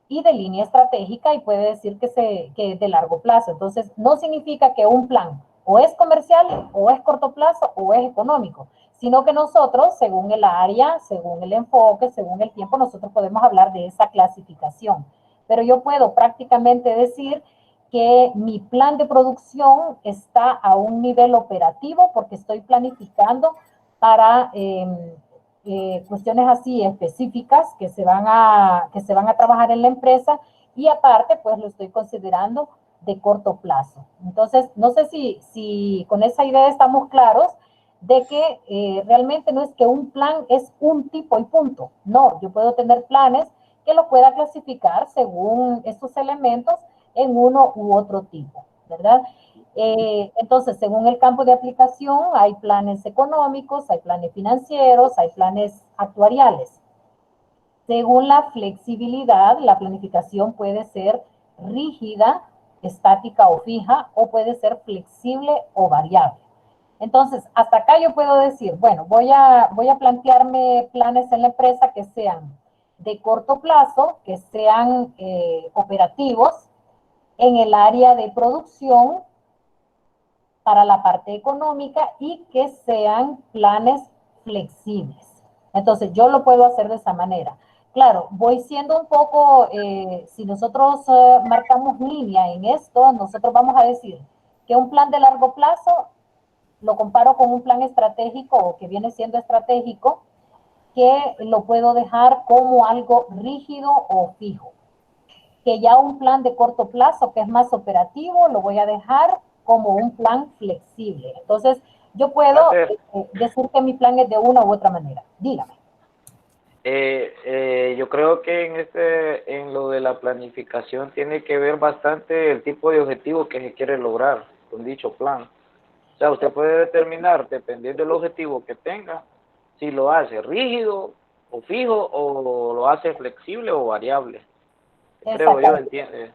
y de línea estratégica y puede decir que es de largo plazo. Entonces no significa que un plan o es comercial o es corto plazo o es económico, sino que nosotros, según el área, según el enfoque, según el tiempo, nosotros podemos hablar de esa clasificación. Pero yo puedo prácticamente decir que mi plan de producción está a un nivel operativo porque estoy planificando para cuestiones así específicas que se van a trabajar en la empresa, y aparte pues lo estoy considerando de corto plazo. Entonces, no sé si con esa idea estamos claros de que realmente no es que un plan es un tipo y punto. No, yo puedo tener planes que lo pueda clasificar según estos elementos en uno u otro tipo, ¿verdad? Entonces, según el campo de aplicación, hay planes económicos, hay planes financieros, hay planes actuariales. Según la flexibilidad, la planificación puede ser rígida, estática o fija, o puede ser flexible o variable. Entonces, hasta acá yo puedo decir, bueno, voy a plantearme planes en la empresa que sean de corto plazo, que sean operativos en el área de producción para la parte económica y que sean planes flexibles. Entonces, yo lo puedo hacer de esa manera. Claro, voy siendo un poco, si nosotros marcamos línea en esto, nosotros vamos a decir que un plan de largo plazo lo comparo con un plan estratégico o que viene siendo estratégico, que lo puedo dejar como algo rígido o fijo. Que ya un plan de corto plazo, que es más operativo, lo voy a dejar como un plan flexible. Entonces, yo puedo decir que mi plan es de una u otra manera. Dígame. Yo creo que en lo de la planificación tiene que ver bastante el tipo de objetivo que se quiere lograr con dicho plan. O sea, usted puede determinar, dependiendo del objetivo que tenga, si lo hace rígido o fijo o lo hace flexible o variable. Creo yo, entiende.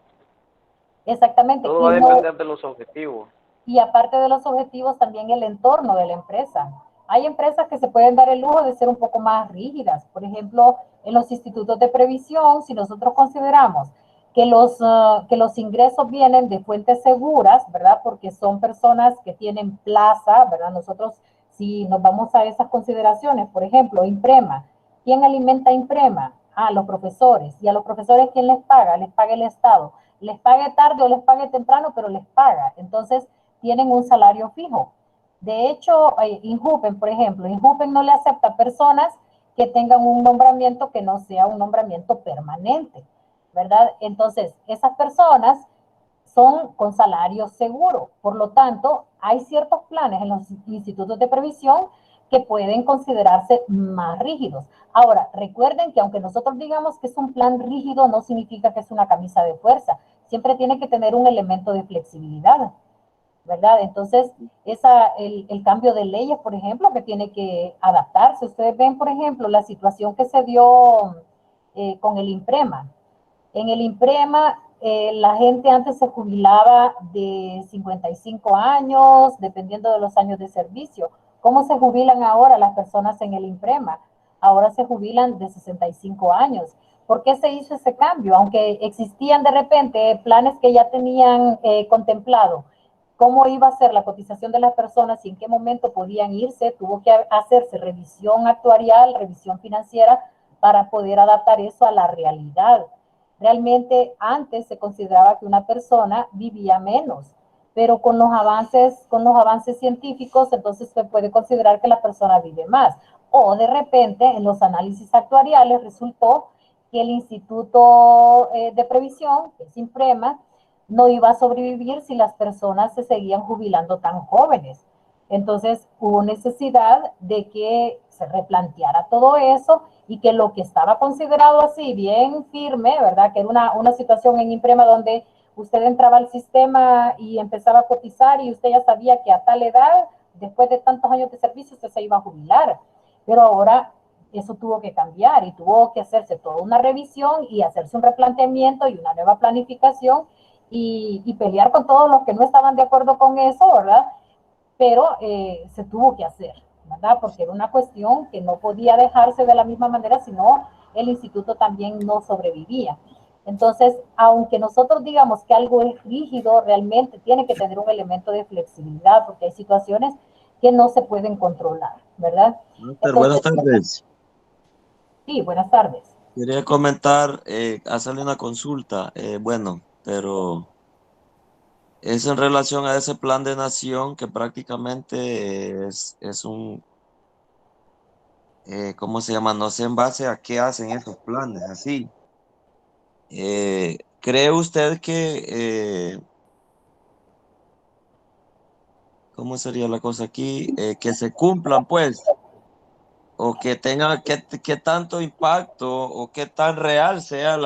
Exactamente. Todo va a depender de los objetivos. Y aparte de los objetivos, también el entorno de la empresa. Hay empresas que se pueden dar el lujo de ser un poco más rígidas. Por ejemplo, en los institutos de previsión, si nosotros consideramos que los ingresos vienen de fuentes seguras, ¿verdad? Porque son personas que tienen plaza, ¿verdad? Nosotros, si nos vamos a esas consideraciones, por ejemplo, Imprema. ¿Quién alimenta Imprema? A los profesores. ¿Y a los profesores quién les paga? Les paga el Estado. Les pague tarde o les pague temprano, pero les paga. Entonces, tienen un salario fijo. De hecho, Injupen, por ejemplo, Injupen no le acepta personas que tengan un nombramiento que no sea un nombramiento permanente, ¿verdad? Entonces, esas personas son con salario seguro. Por lo tanto, hay ciertos planes en los institutos de previsión que pueden considerarse más rígidos. Ahora, recuerden que aunque nosotros digamos que es un plan rígido, no significa que es una camisa de fuerza. Siempre tiene que tener un elemento de flexibilidad, ¿verdad? Entonces, el cambio de leyes, por ejemplo, que tiene que adaptarse. Ustedes ven, por ejemplo, la situación que se dio con el INPREMA. En el INPREMA, la gente antes se jubilaba de 55 años, dependiendo de los años de servicio. ¿Cómo se jubilan ahora las personas en el INPREMA? Ahora se jubilan de 65 años. ¿Por qué se hizo ese cambio? Aunque existían de repente planes que ya tenían contemplado cómo iba a ser la cotización de las personas y en qué momento podían irse, tuvo que hacerse revisión actuarial, revisión financiera para poder adaptar eso a la realidad. Realmente antes se consideraba que una persona vivía menos, pero con los avances científicos, entonces se puede considerar que la persona vive más. O de repente, en los análisis actuariales, resultó que el Instituto de Previsión, que es INPREMA, no iba a sobrevivir si las personas se seguían jubilando tan jóvenes. Entonces, hubo necesidad de que se replanteara todo eso y que lo que estaba considerado así, bien firme, ¿verdad? Que era una situación en INPREMA donde usted entraba al sistema y empezaba a cotizar y usted ya sabía que a tal edad, después de tantos años de servicio, usted se iba a jubilar. Pero ahora eso tuvo que cambiar y tuvo que hacerse toda una revisión y hacerse un replanteamiento y una nueva planificación y pelear con todos los que no estaban de acuerdo con eso, ¿verdad? Pero se tuvo que hacer, ¿verdad? Porque era una cuestión que no podía dejarse de la misma manera, sino el instituto también no sobrevivía. Entonces, aunque nosotros digamos que algo es rígido, realmente tiene que tener un elemento de flexibilidad, porque hay situaciones que no se pueden controlar, ¿verdad? Entonces, buenas tardes. Sí, buenas tardes. Quería comentar, hacerle una consulta, bueno, pero es en relación a ese plan de nación que prácticamente es un, ¿cómo se llama? No sé en base a qué hacen esos planes, así. ¿Cree usted que, cómo sería la cosa aquí? Que se cumplan, pues, o que tenga, que tanto impacto o qué tan real sea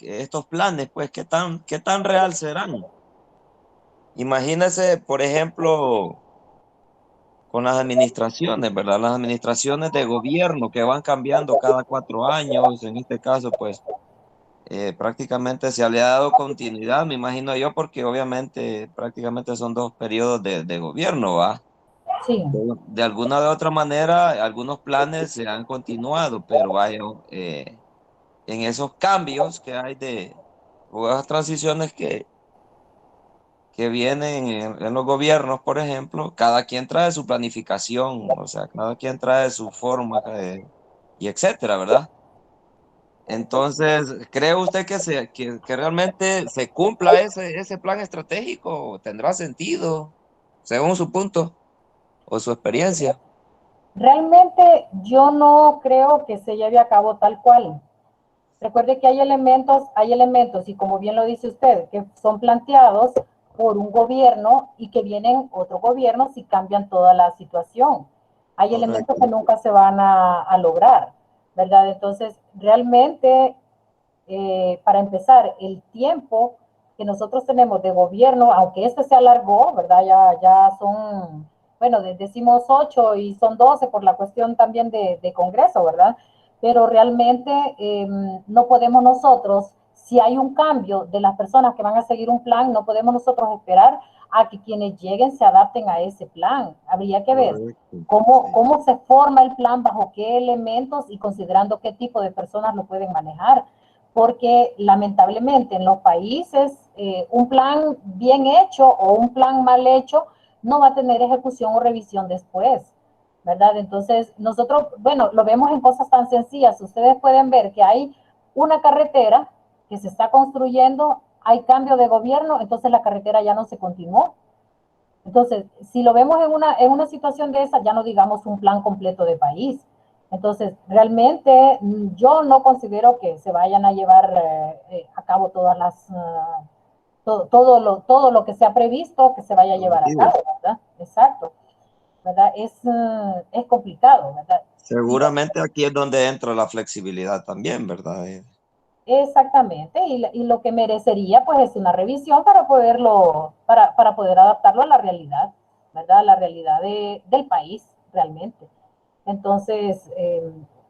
estos planes, pues, qué tan real serán. Imagínese, por ejemplo, con las administraciones, ¿verdad? Las administraciones de gobierno que van cambiando cada 4 años, en este caso, pues prácticamente se le ha dado continuidad, me imagino yo, porque obviamente prácticamente son 2 periodos de gobierno, ¿va? Sí. De alguna de otra manera, algunos planes se han continuado, pero hay en esos cambios que hay o esas transiciones que vienen en los gobiernos, por ejemplo, cada quien trae su planificación, o sea, cada quien trae su forma y etcétera, ¿verdad? Entonces, ¿cree usted que realmente se cumpla ese plan estratégico? ¿Tendrá sentido, según su punto o su experiencia? Realmente yo no creo que se lleve a cabo tal cual. Recuerde que hay elementos, y como bien lo dice usted, que son planteados por un gobierno y que vienen otros gobiernos y cambian toda la situación. Hay elementos que nunca se van a lograr, ¿verdad? Entonces, realmente, para empezar, el tiempo que nosotros tenemos de gobierno, aunque este se alargó, ¿verdad? Ya son, bueno, decimos 8 y son 12 por la cuestión también de Congreso, ¿verdad? Pero realmente no podemos nosotros, si hay un cambio de las personas que van a seguir un plan, no podemos nosotros esperar a que quienes lleguen se adapten a ese plan. Habría que ver cómo se forma el plan, bajo qué elementos y considerando qué tipo de personas lo pueden manejar. Porque lamentablemente en los países un plan bien hecho o un plan mal hecho no va a tener ejecución o revisión después, ¿verdad? Entonces, nosotros, bueno, lo vemos en cosas tan sencillas. Ustedes pueden ver que hay una carretera que se está construyendo, hay cambio de gobierno, entonces la carretera ya no se continuó. Entonces, si lo vemos en una situación de esa, ya no digamos un plan completo de país. Entonces, realmente yo no considero que se vayan a llevar a cabo todas las, todo lo que se ha previsto que se vaya a llevar a cabo, ¿verdad? Exacto, ¿verdad? Es complicado, ¿verdad? Seguramente aquí es donde entra la flexibilidad también, ¿verdad? Exactamente, y lo que merecería pues es una revisión para poderlo, para poder adaptarlo a la realidad, ¿verdad? A la realidad del país realmente. Entonces,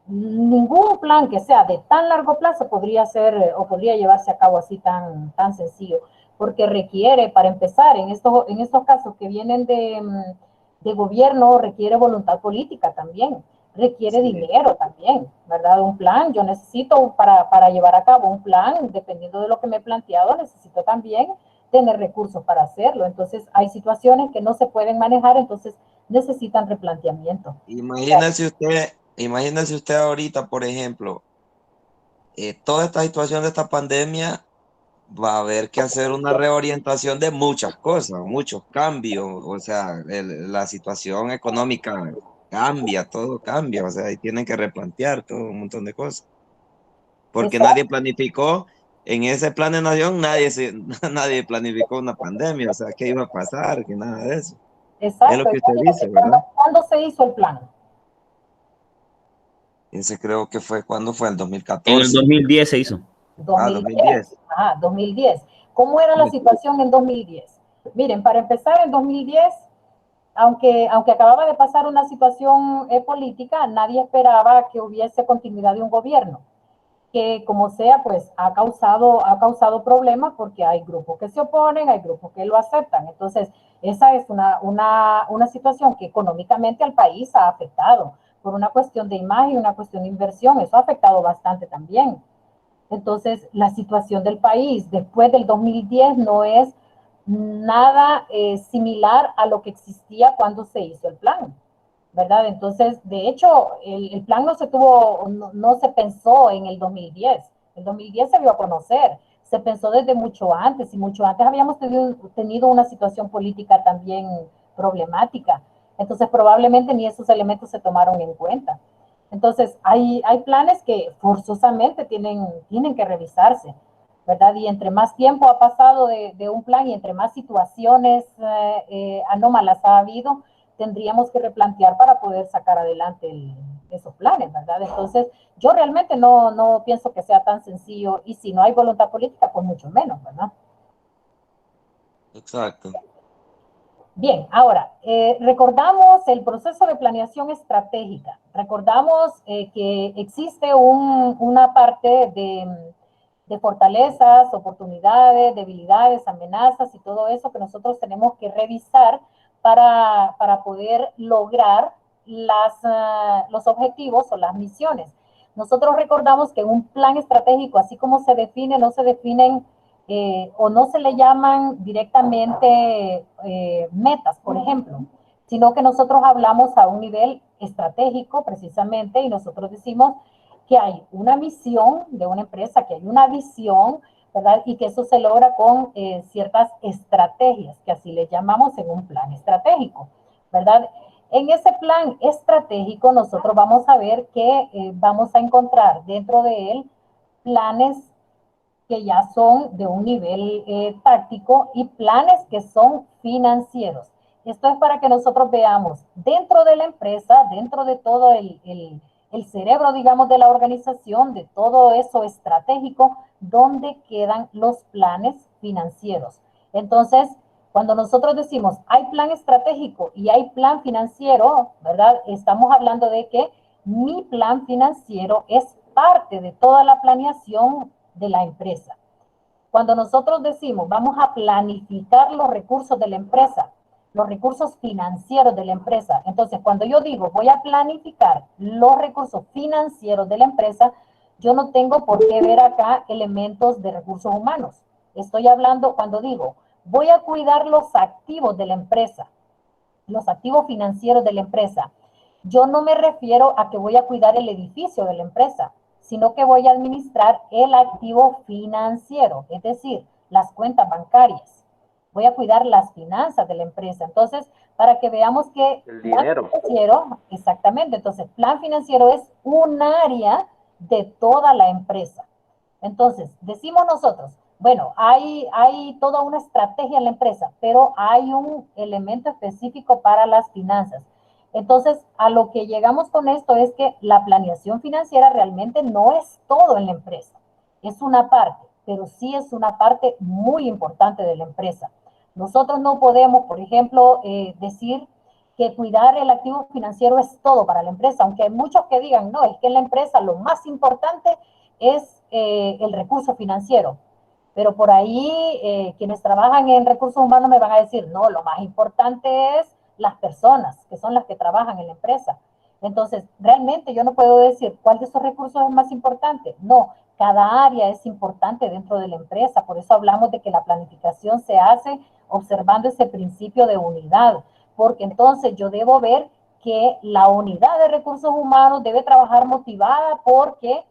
ningún plan que sea de tan largo plazo podría ser o podría llevarse a cabo así tan sencillo, porque requiere, para empezar, en estos casos que vienen de gobierno, requiere voluntad política también, requiere dinero también, ¿verdad? Un plan, yo necesito para llevar a cabo un plan, dependiendo de lo que me he planteado, necesito también tener recursos para hacerlo. Entonces, hay situaciones que no se pueden manejar, entonces necesitan replanteamiento. Imagínese usted ahorita, por ejemplo, toda esta situación de esta pandemia va a haber que hacer una reorientación de muchas cosas, muchos cambios, o sea, la situación económica cambia, todo cambia, o sea, y tienen que replantear todo un montón de cosas, porque Exacto. nadie planificó, en ese plan de nación, nadie planificó una pandemia, o sea, qué iba a pasar, que nada de eso. Exacto. Es lo que usted dice, ¿verdad? ¿Cuándo se hizo el plan? Ese creo que fue, ¿cuándo fue? En 2014. En el 2010 se hizo. 2010. Ajá, 2010. ¿Cómo era la situación en 2010? Miren, para empezar, en 2010, aunque acababa de pasar una situación política, nadie esperaba que hubiese continuidad de un gobierno, que como sea, pues ha causado problemas porque hay grupos que se oponen, hay grupos que lo aceptan. Entonces, esa es una situación que económicamente al país ha afectado por una cuestión de imagen, una cuestión de inversión, eso ha afectado bastante también. Entonces, la situación del país después del 2010 no es nada similar a lo que existía cuando se hizo el plan, ¿verdad? Entonces, de hecho, el plan no se pensó en el 2010. El 2010 se dio a conocer, se pensó desde mucho antes, y mucho antes habíamos tenido una situación política también problemática. Entonces, probablemente ni esos elementos se tomaron en cuenta. Entonces, hay planes que forzosamente tienen que revisarse, ¿verdad? Y entre más tiempo ha pasado de un plan y entre más situaciones anómalas ha habido, tendríamos que replantear para poder sacar adelante esos planes, ¿verdad? Entonces, yo realmente no pienso que sea tan sencillo, y si no hay voluntad política, pues mucho menos, ¿verdad? Exacto. Bien, ahora, recordamos el proceso de planeación estratégica. Recordamos que existe una parte de fortalezas, oportunidades, debilidades, amenazas y todo eso que nosotros tenemos que revisar para poder lograr los objetivos o las misiones. Nosotros recordamos que un plan estratégico, así como se define, no se definen o no se le llaman directamente metas, por ejemplo, sino que nosotros hablamos a un nivel estratégico precisamente, y nosotros decimos que hay una misión de una empresa, que hay una visión, ¿verdad? Y que eso se logra con ciertas estrategias, que así le llamamos en un plan estratégico, ¿verdad? En ese plan estratégico nosotros vamos a ver que vamos a encontrar dentro de él planes que ya son de un nivel táctico y planes que son financieros. Esto es para que nosotros veamos dentro de la empresa, dentro de todo el cerebro, digamos, de la organización, de todo eso estratégico, dónde quedan los planes financieros. Entonces, cuando nosotros decimos hay plan estratégico y hay plan financiero, ¿verdad? Estamos hablando de que mi plan financiero es parte de toda la planeación de la empresa. Cuando nosotros decimos vamos a planificar los recursos de la empresa, los recursos financieros de la empresa, entonces cuando yo digo voy a planificar los recursos financieros de la empresa, yo no tengo por qué ver acá elementos de recursos humanos. Estoy hablando cuando digo voy a cuidar los activos de la empresa, los activos financieros de la empresa. yo no me refiero a que voy a cuidar el edificio de la empresa, sino que voy a administrar el activo financiero, es decir, las cuentas bancarias. Voy a cuidar las finanzas de la empresa. Entonces, para que veamos que El plan dinero. financiero, exactamente, entonces, plan financiero es un área de toda la empresa. Entonces, decimos nosotros, bueno, hay toda una estrategia en la empresa, pero hay un elemento específico para las finanzas. Entonces, a lo que llegamos con esto es que la planeación financiera realmente no es todo en la empresa. Es una parte, pero sí es una parte muy importante de la empresa. Nosotros no podemos, por ejemplo, decir que cuidar el activo financiero es todo para la empresa, aunque hay muchos que digan, no, es que en la empresa lo más importante es el recurso financiero. Pero por ahí quienes trabajan en recursos humanos me van a decir, no, lo más importante es las personas, que son las que trabajan en la empresa. Entonces, realmente yo no puedo decir cuál de esos recursos es más importante. No, cada área es importante dentro de la empresa. Por eso hablamos de que la planificación se hace observando ese principio de unidad, porque entonces yo debo ver que la unidad de recursos humanos debe trabajar motivada porque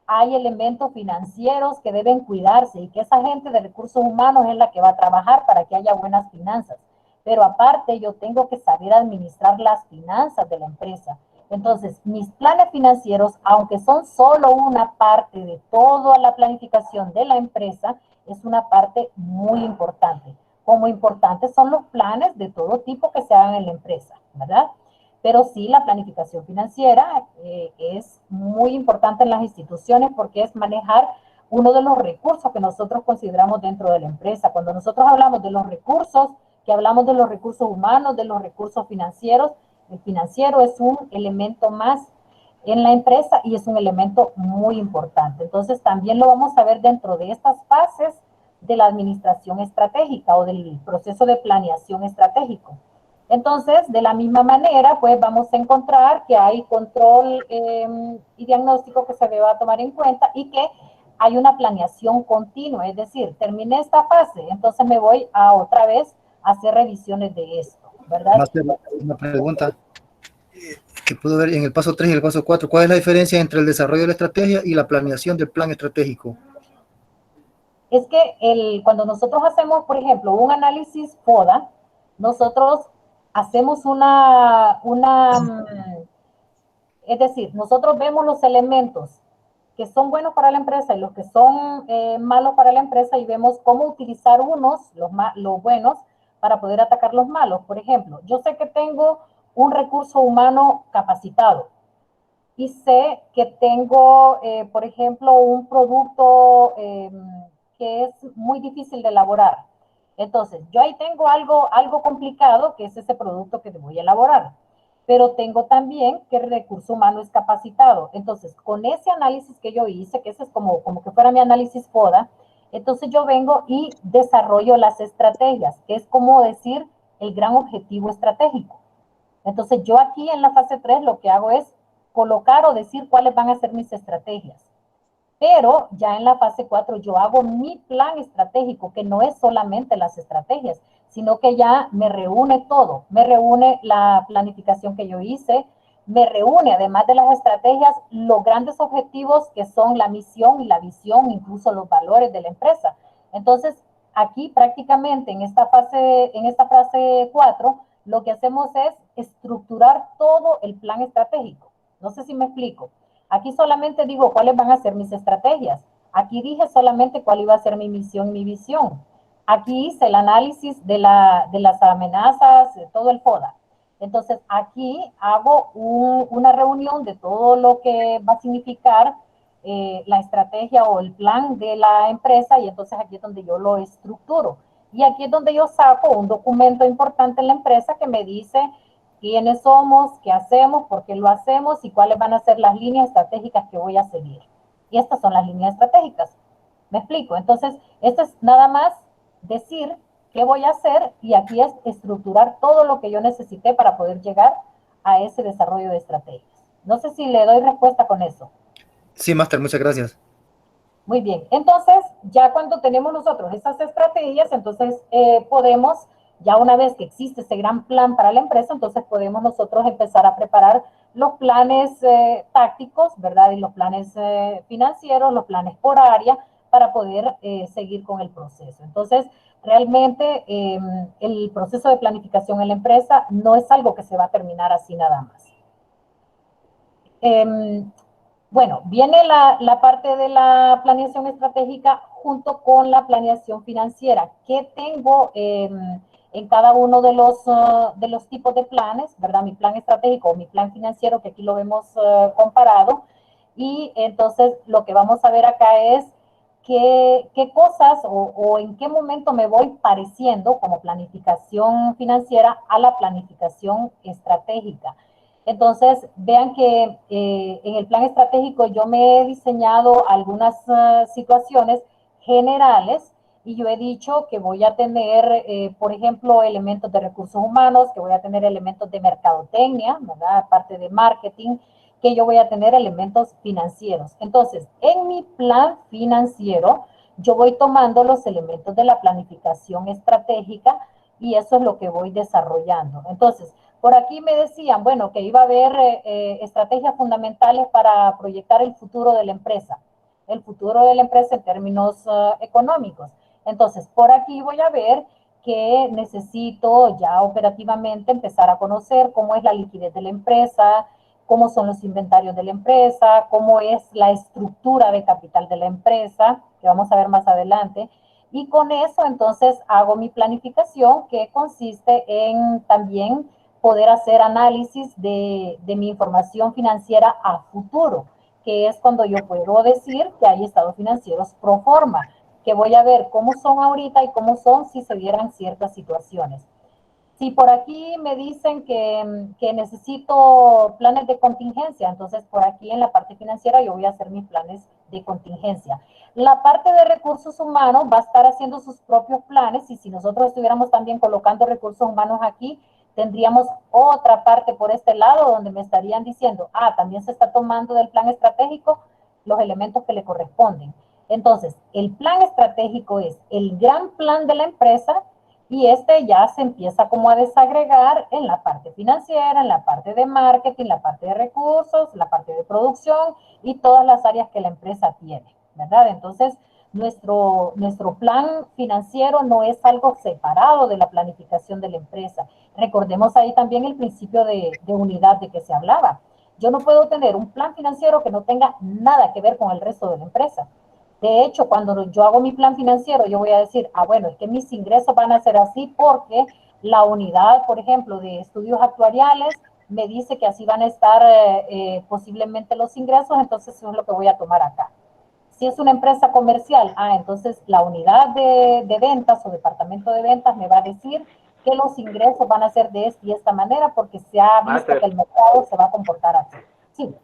hay elementos financieros que deben cuidarse y que esa gente de recursos humanos es la que va a trabajar para que haya buenas finanzas. Pero aparte yo tengo que saber administrar las finanzas de la empresa. Entonces, mis planes financieros, aunque son solo una parte de toda la planificación de la empresa, es una parte muy importante. Como importantes son los planes de todo tipo que se hagan en la empresa, ¿verdad? Pero sí, la planificación financiera es muy importante en las instituciones porque es manejar uno de los recursos que nosotros consideramos dentro de la empresa. Cuando nosotros hablamos de los recursos, que hablamos de los recursos humanos, de los recursos financieros, el financiero es un elemento más en la empresa y es un elemento muy importante. Entonces, también lo vamos a ver dentro de estas fases de la administración estratégica o del proceso de planeación estratégico. Entonces, de la misma manera, pues vamos a encontrar que hay control y diagnóstico que se deba tomar en cuenta y que hay una planeación continua, es decir, terminé esta fase, entonces me voy a otra vez a hacer revisiones de esto, ¿verdad? Una pregunta que puedo ver en el paso 3 y el paso 4. ¿Cuál es la diferencia entre el desarrollo de la estrategia y la planeación del plan estratégico? Es que cuando nosotros hacemos, por ejemplo, un análisis FODA, nosotros hacemos es decir, nosotros vemos los elementos que son buenos para la empresa y los que son malos para la empresa y vemos cómo utilizar los buenos para poder atacar los malos. Por ejemplo, yo sé que tengo un recurso humano capacitado y sé que tengo, por ejemplo, un producto que es muy difícil de elaborar. Entonces, yo ahí tengo algo complicado, que es ese producto que voy a elaborar. Pero tengo también que el recurso humano es capacitado. Entonces, con ese análisis que yo hice, que ese es como que fuera mi análisis FODA, entonces yo vengo y desarrollo las estrategias, que es como decir el gran objetivo estratégico. Entonces, yo aquí en la fase 3 lo que hago es colocar o decir cuáles van a ser mis estrategias. Pero ya en la fase 4 yo hago mi plan estratégico, que no es solamente las estrategias, sino que ya me reúne todo. Me reúne la planificación que yo hice, me reúne, además de las estrategias, los grandes objetivos que son la misión y la visión, incluso los valores de la empresa. Entonces, aquí prácticamente en esta fase 4, lo que hacemos es estructurar todo el plan estratégico. No sé si me explico. Aquí solamente digo cuáles van a ser mis estrategias. Aquí dije solamente cuál iba a ser mi misión y mi visión. Aquí hice el análisis de las amenazas, de todo el FODA. Entonces, aquí hago una reunión de todo lo que va a significar la estrategia o el plan de la empresa y entonces aquí es donde yo lo estructuro. Y aquí es donde yo saco un documento importante en la empresa que me dice quiénes somos, qué hacemos, por qué lo hacemos y cuáles van a ser las líneas estratégicas que voy a seguir. Y estas son las líneas estratégicas. ¿Me explico? Entonces, esto es nada más decir qué voy a hacer y aquí es estructurar todo lo que yo necesité para poder llegar a ese desarrollo de estrategias. No sé si le doy respuesta con eso. Sí, Máster, muchas gracias. Muy bien. Entonces, ya cuando tenemos nosotros esas estrategias, entonces podemos, ya una vez que existe ese gran plan para la empresa, entonces podemos nosotros empezar a preparar los planes tácticos, ¿verdad? Y los planes financieros, los planes por área, para poder seguir con el proceso. Entonces, realmente el proceso de planificación en la empresa no es algo que se va a terminar así nada más. Bueno, viene la parte de la planeación estratégica junto con la planeación financiera. ¿Qué tengo en cada uno de los tipos de planes, ¿verdad? Mi plan estratégico o mi plan financiero, que aquí lo vemos comparado. Y entonces lo que vamos a ver acá es qué cosas o en qué momento me voy pareciendo como planificación financiera a la planificación estratégica. Entonces, vean que en el plan estratégico yo me he diseñado algunas situaciones generales y yo he dicho que voy a tener, por ejemplo, elementos de recursos humanos, que voy a tener elementos de mercadotecnia, ¿verdad? Aparte de marketing, que yo voy a tener elementos financieros. Entonces, en mi plan financiero, yo voy tomando los elementos de la planificación estratégica y eso es lo que voy desarrollando. Entonces, por aquí me decían, bueno, que iba a haber estrategias fundamentales para proyectar el futuro de la empresa en términos económicos. Entonces, por aquí voy a ver que necesito ya operativamente empezar a conocer cómo es la liquidez de la empresa, cómo son los inventarios de la empresa, cómo es la estructura de capital de la empresa, que vamos a ver más adelante. Y con eso, entonces, hago mi planificación, que consiste en también poder hacer análisis de mi información financiera a futuro, que es cuando yo puedo decir que hay estados financieros pro forma, que voy a ver cómo son ahorita y cómo son si se dieran ciertas situaciones. Si por aquí me dicen que necesito planes de contingencia, entonces por aquí en la parte financiera yo voy a hacer mis planes de contingencia. La parte de recursos humanos va a estar haciendo sus propios planes y si nosotros estuviéramos también colocando recursos humanos aquí, tendríamos otra parte por este lado donde me estarían diciendo, también se está tomando del plan estratégico los elementos que le corresponden. Entonces, el plan estratégico es el gran plan de la empresa y este ya se empieza como a desagregar en la parte financiera, en la parte de marketing, la parte de recursos, la parte de producción y todas las áreas que la empresa tiene, ¿verdad? Entonces, nuestro plan financiero no es algo separado de la planificación de la empresa. Recordemos ahí también el principio de unidad de que se hablaba. Yo no puedo tener un plan financiero que no tenga nada que ver con el resto de la empresa. De hecho, cuando yo hago mi plan financiero, yo voy a decir, bueno, es que mis ingresos van a ser así porque la unidad, por ejemplo, de estudios actuariales me dice que así van a estar posiblemente los ingresos, entonces eso es lo que voy a tomar acá. Si es una empresa comercial, entonces la unidad de ventas o departamento de ventas me va a decir que los ingresos van a ser de esta y esta manera porque se ha visto que el mercado se va a comportar así. Sí.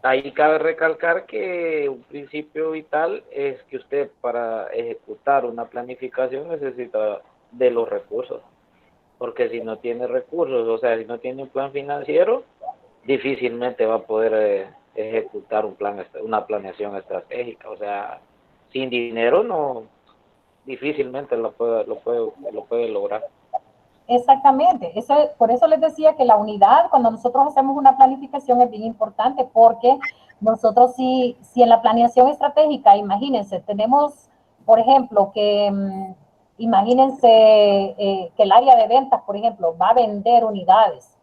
Ahí cabe recalcar que un principio vital es que usted para ejecutar una planificación necesita de los recursos, porque si no tiene recursos, o sea, si no tiene un plan financiero, difícilmente va a poder ejecutar una planeación estratégica, o sea, sin dinero no, difícilmente lo puede lograr. Exactamente, por eso les decía que la unidad, cuando nosotros hacemos una planificación es bien importante porque nosotros si en la planeación estratégica, imagínense, tenemos, por ejemplo, imagínense que el área de ventas, por ejemplo, va a vender unidades,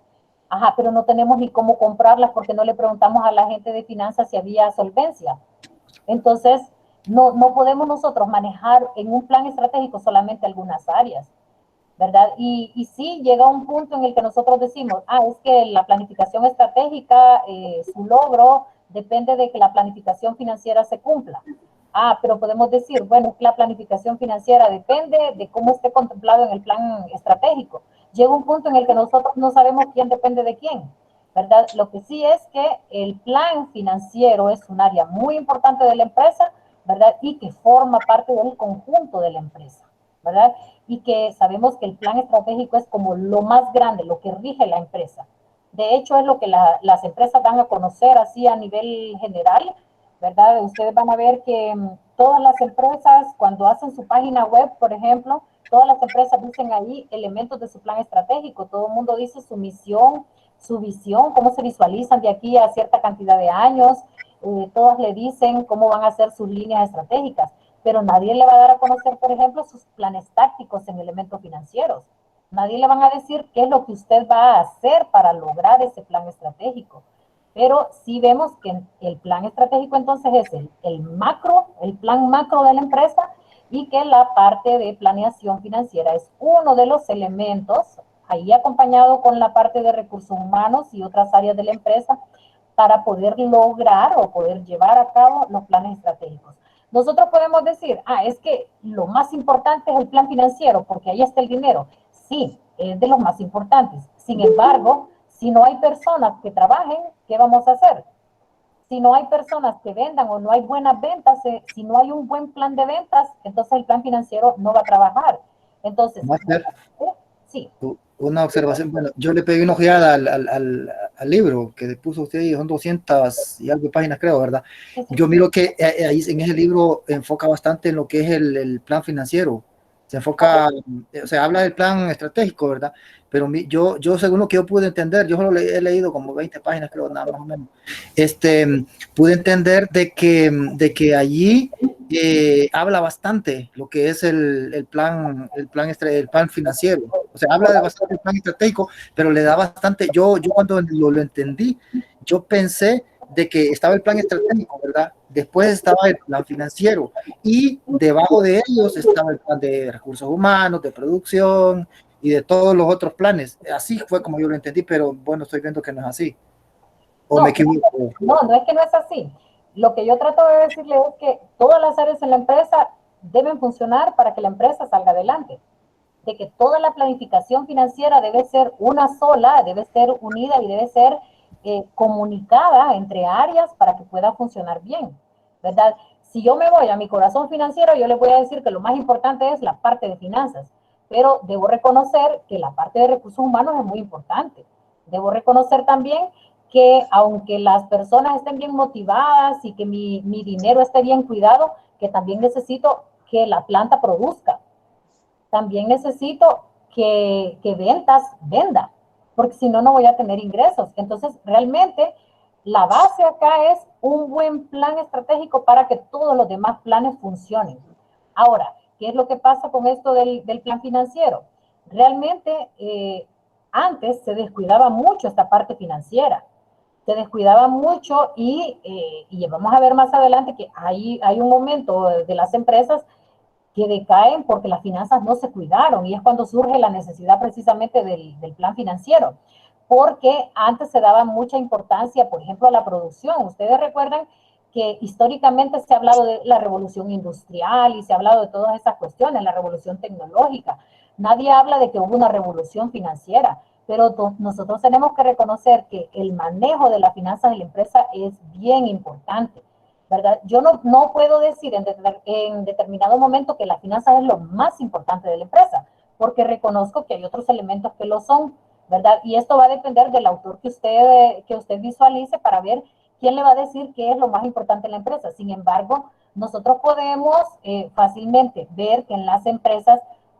pero no tenemos ni cómo comprarlas porque no le preguntamos a la gente de finanzas si había solvencia. Entonces, no podemos nosotros manejar en un plan estratégico solamente algunas áreas, ¿verdad? Y sí llega un punto en el que nosotros decimos, es que la planificación estratégica, su logro depende de que la planificación financiera se cumpla. Pero podemos decir, bueno, la planificación financiera depende de cómo esté contemplado en el plan estratégico. Llega un punto en el que nosotros no sabemos quién depende de quién, ¿verdad? Lo que sí es que el plan financiero es un área muy importante de la empresa, ¿verdad? Y que forma parte del conjunto de la empresa, ¿verdad? Y que sabemos que el plan estratégico es como lo más grande, lo que rige la empresa. De hecho, es lo que las empresas van a conocer así a nivel general, ¿verdad? Ustedes van a ver que todas las empresas, cuando hacen su página web, por ejemplo, todas las empresas dicen ahí elementos de su plan estratégico. Todo el mundo dice su misión, su visión, cómo se visualizan de aquí a cierta cantidad de años. Todas le dicen cómo van a ser sus líneas estratégicas, pero nadie le va a dar a conocer, por ejemplo, sus planes tácticos en elementos financieros. Nadie le van a decir qué es lo que usted va a hacer para lograr ese plan estratégico. Pero sí vemos que el plan estratégico entonces es el macro, el plan macro de la empresa, y que la parte de planeación financiera es uno de los elementos, ahí acompañado con la parte de recursos humanos y otras áreas de la empresa, para poder lograr o poder llevar a cabo los planes estratégicos. Nosotros podemos decir, es que lo más importante es el plan financiero, porque ahí está el dinero. Sí, es de los más importantes. Sin embargo, si no hay personas que trabajen, ¿qué vamos a hacer? Si no hay personas que vendan o no hay buenas ventas, si no hay un buen plan de ventas, entonces el plan financiero no va a trabajar. Entonces, sí. Una observación, bueno, yo le pegué una ojeada al libro que puso usted ahí, son 200 y algo de páginas, creo, ¿verdad? Yo miro que ahí en ese libro enfoca bastante en lo que es el plan financiero. Se enfoca, o sea, habla del plan estratégico, ¿verdad? Pero yo según lo que yo pude entender, yo solo he leído como 20 páginas, creo, nada más o menos. Pude entender de que allí habla bastante lo que es el plan financiero. O sea, habla de bastante el plan estratégico, pero le da bastante. Yo cuando lo entendí, yo pensé de que estaba el plan estratégico, ¿verdad? Después estaba el plan financiero y debajo de ellos estaba el plan de recursos humanos, de producción y de todos los otros planes. Así fue como yo lo entendí, pero bueno, estoy viendo que no es así. ¿O me equivoco? No es que no es así. Lo que yo trato de decirle es que todas las áreas en la empresa deben funcionar para que la empresa salga adelante. De que toda la planificación financiera debe ser una sola, debe ser unida y debe ser comunicada entre áreas para que pueda funcionar bien, ¿verdad? Si yo me voy a mi corazón financiero, yo les voy a decir que lo más importante es la parte de finanzas, pero debo reconocer que la parte de recursos humanos es muy importante. Debo reconocer también que aunque las personas estén bien motivadas y que mi dinero esté bien cuidado, que también necesito que la planta produzca. También necesito que ventas venda, porque si no, no voy a tener ingresos. Entonces, realmente, la base acá es un buen plan estratégico para que todos los demás planes funcionen. Ahora, ¿qué es lo que pasa con esto del plan financiero? Realmente, antes se descuidaba mucho esta parte financiera. Se descuidaba mucho y vamos a ver más adelante que hay un momento de las empresas que decaen porque las finanzas no se cuidaron, y es cuando surge la necesidad precisamente del plan financiero, porque antes se daba mucha importancia, por ejemplo, a la producción. Ustedes recuerdan que históricamente se ha hablado de la revolución industrial y se ha hablado de todas esas cuestiones, la revolución tecnológica. Nadie habla de que hubo una revolución financiera, pero nosotros tenemos que reconocer que el manejo de las finanzas de la empresa es bien importante, ¿verdad? Yo no puedo decir en determinado momento que la finanza es lo más importante de la empresa, porque reconozco que hay otros elementos que lo son, ¿verdad? Y esto va a depender del autor que usted visualice para ver quién le va a decir qué es lo más importante en la empresa. Sin embargo, nosotros podemos fácilmente ver que en las empresas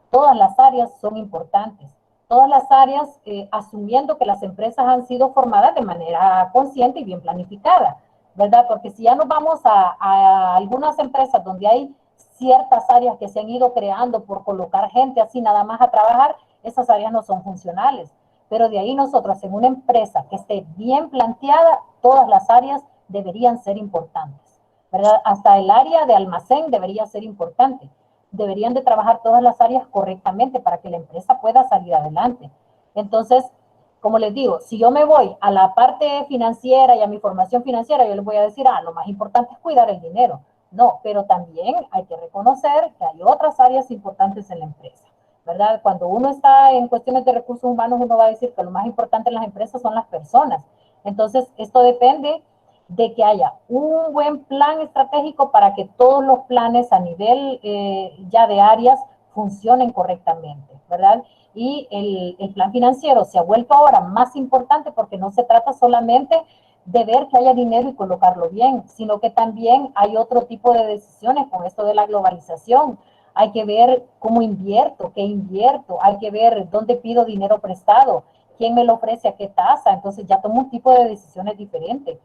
todas las áreas son importantes. Todas las áreas, asumiendo que las empresas han sido formadas de manera consciente y bien planificada, ¿verdad? Porque si ya nos vamos a algunas empresas donde hay ciertas áreas que se han ido creando por colocar gente así nada más a trabajar, esas áreas no son funcionales. Pero de ahí nosotros, en una empresa que esté bien planteada, todas las áreas deberían ser importantes, ¿verdad? Hasta el área de almacén debería ser importante. Deberían de trabajar todas las áreas correctamente para que la empresa pueda salir adelante. Entonces, como les digo, si yo me voy a la parte financiera y a mi formación financiera, yo les voy a decir, lo más importante es cuidar el dinero. No, pero también hay que reconocer que hay otras áreas importantes en la empresa, ¿verdad? Cuando uno está en cuestiones de recursos humanos, uno va a decir que lo más importante en las empresas son las personas. Entonces, esto depende de que haya un buen plan estratégico para que todos los planes a nivel ya de áreas funcionen correctamente, ¿verdad? Y el plan financiero se ha vuelto ahora más importante porque no se trata solamente de ver que haya dinero y colocarlo bien, sino que también hay otro tipo de decisiones con esto de la globalización. Hay que ver cómo invierto, qué invierto, hay que ver dónde pido dinero prestado, quién me lo ofrece, a qué tasa. Entonces ya tomo un tipo de decisiones diferentes.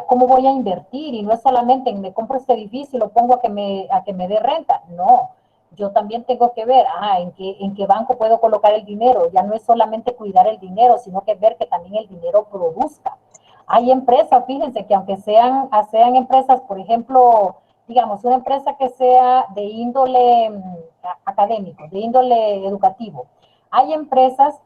¿Cómo voy a invertir? Y no es solamente en me compro este edificio y lo pongo a que me dé renta. No, yo también tengo que ver en qué banco puedo colocar el dinero. Ya no es solamente cuidar el dinero, sino que ver que también el dinero produzca. Hay empresas, fíjense que aunque sean empresas, por ejemplo, digamos, una empresa que sea de índole académico, de índole educativo, hay empresas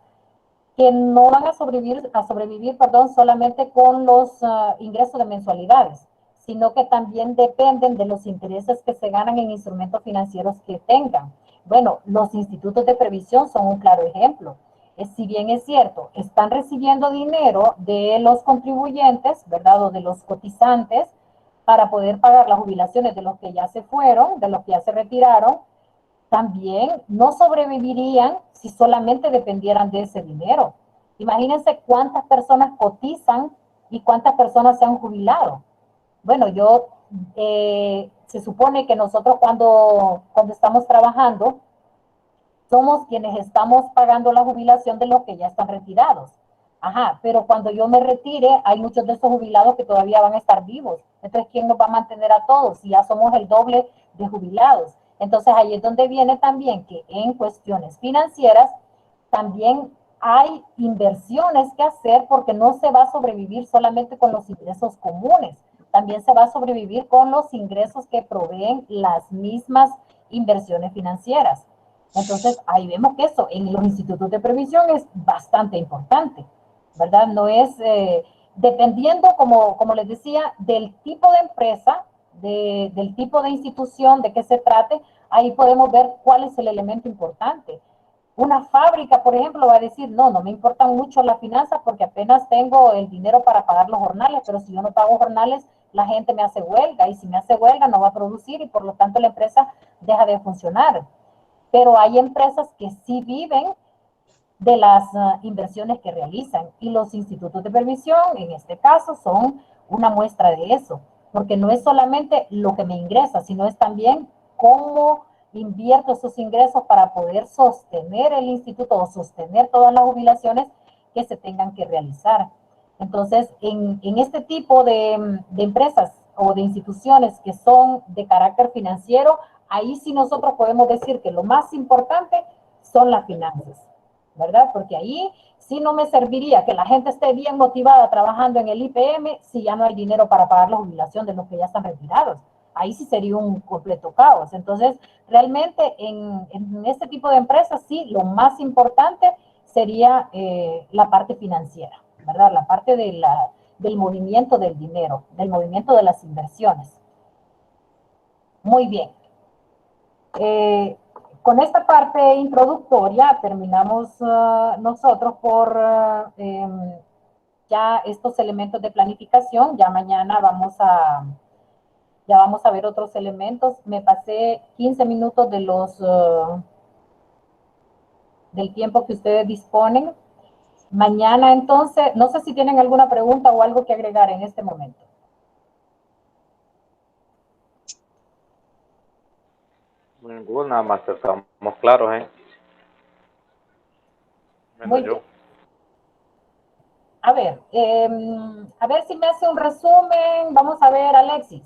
que no van a sobrevivir, perdón, solamente con los ingresos de mensualidades, sino que también dependen de los intereses que se ganan en instrumentos financieros que tengan. Bueno, los institutos de previsión son un claro ejemplo. Si bien es cierto, están recibiendo dinero de los contribuyentes, ¿verdad? O de los cotizantes para poder pagar las jubilaciones de los que ya se fueron, de los que ya se retiraron, también no sobrevivirían si solamente dependieran de ese dinero. Imagínense cuántas personas cotizan y cuántas personas se han jubilado. Bueno, se supone que nosotros cuando estamos trabajando, somos quienes estamos pagando la jubilación de los que ya están retirados. Ajá, pero cuando yo me retire, hay muchos de esos jubilados que todavía van a estar vivos. Entonces, ¿quién nos va a mantener a todos si ya somos el doble de jubilados? Entonces, ahí es donde viene también que en cuestiones financieras también hay inversiones que hacer porque no se va a sobrevivir solamente con los ingresos comunes, también se va a sobrevivir con los ingresos que proveen las mismas inversiones financieras. Entonces, ahí vemos que eso en los institutos de previsión es bastante importante, ¿verdad? No es, dependiendo, como les decía, del tipo de empresa, del tipo de institución, de qué se trate, ahí podemos ver cuál es el elemento importante. Una fábrica, por ejemplo, va a decir, no me importan mucho las finanzas porque apenas tengo el dinero para pagar los jornales, pero si yo no pago jornales, la gente me hace huelga, y si me hace huelga no va a producir y por lo tanto la empresa deja de funcionar. Pero hay empresas que sí viven de las inversiones que realizan, y los institutos de previsión, en este caso, son una muestra de eso, porque no es solamente lo que me ingresa, sino es también cómo invierto esos ingresos para poder sostener el instituto o sostener todas las jubilaciones que se tengan que realizar. Entonces, en este tipo de empresas o de instituciones que son de carácter financiero, ahí sí nosotros podemos decir que lo más importante son las finanzas, ¿verdad? Porque ahí sí no me serviría que la gente esté bien motivada trabajando en el IPM si ya no hay dinero para pagar la jubilación de los que ya están retirados. Ahí sí sería un completo caos. Entonces, realmente en este tipo de empresas sí, lo más importante sería la parte financiera, ¿verdad? La parte del movimiento del dinero, del movimiento de las inversiones. Muy bien. Con esta parte introductoria terminamos nosotros por ya estos elementos de planificación. Ya mañana vamos a ver otros elementos. Me pasé 15 minutos del tiempo que ustedes disponen. Mañana entonces, no sé si tienen alguna pregunta o algo que agregar en este momento. Ninguna, más estamos claros, ¿eh? Muy bien. A ver si me hace un resumen. Vamos a ver, Alexis.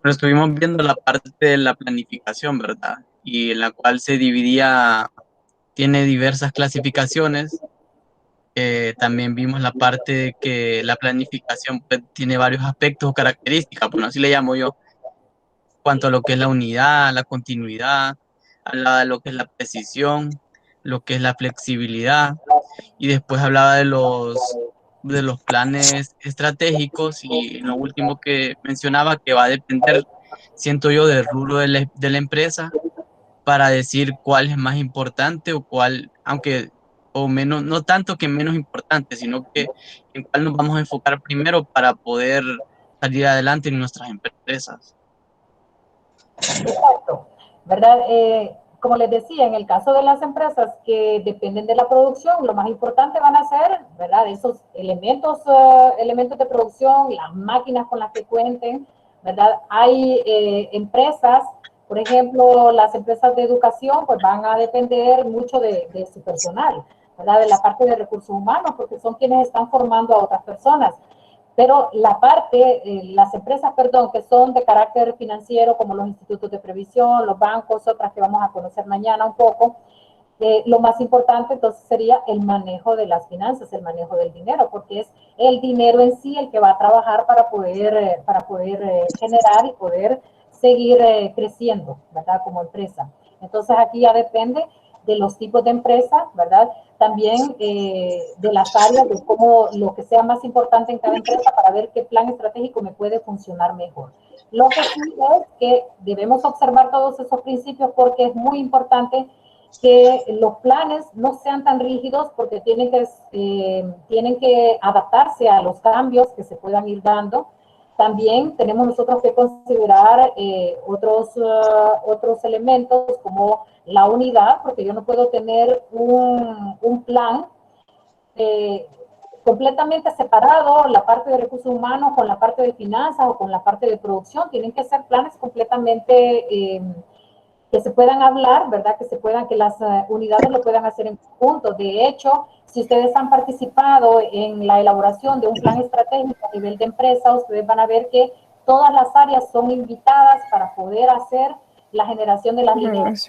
Pero estuvimos viendo la parte de la planificación, ¿verdad? Y en la cual se dividía, tiene diversas clasificaciones. También vimos la parte de que la planificación pues, tiene varios aspectos o características, bueno, así le llamo yo, cuanto a lo que es la unidad, la continuidad, hablaba de lo que es la precisión, lo que es la flexibilidad, y después hablaba de los planes estratégicos, y lo último que mencionaba que va a depender, siento yo, del rubro de la empresa para decir cuál es más importante o cuál, aunque o menos, no tanto que menos importante, sino que en cuál nos vamos a enfocar primero para poder salir adelante en nuestras empresas. Exacto, ¿verdad? como les decía, en el caso de las empresas que dependen de la producción, lo más importante van a ser, ¿verdad? Esos elementos, elementos de producción, las máquinas con las que cuenten, ¿verdad? Hay empresas, por ejemplo, las empresas de educación, pues van a depender mucho de su personal, ¿verdad? De la parte de recursos humanos, porque son quienes están formando a otras personas. Pero la parte, las empresas, perdón, que son de carácter financiero, como los institutos de previsión, los bancos, otras que vamos a conocer mañana un poco, lo más importante entonces sería el manejo de las finanzas, el manejo del dinero, porque es el dinero en sí el que va a trabajar para poder generar y poder seguir creciendo, ¿verdad? Como empresa. Entonces aquí ya depende de los tipos de empresas, ¿verdad? También de las áreas, de cómo lo que sea más importante en cada empresa para ver qué plan estratégico me puede funcionar mejor. Lo que sí es que debemos observar todos esos principios porque es muy importante que los planes no sean tan rígidos porque tienen que adaptarse a los cambios que se puedan ir dando. También tenemos nosotros que considerar otros elementos como la unidad, porque yo no puedo tener un plan completamente separado, la parte de recursos humanos con la parte de finanzas o con la parte de producción. Tienen que ser planes completamente que se puedan hablar, ¿verdad? Que las unidades lo puedan hacer en conjunto. De hecho, si ustedes han participado en la elaboración de un plan estratégico a nivel de empresa, ustedes van a ver que todas las áreas son invitadas para poder hacer la generación de las líneas,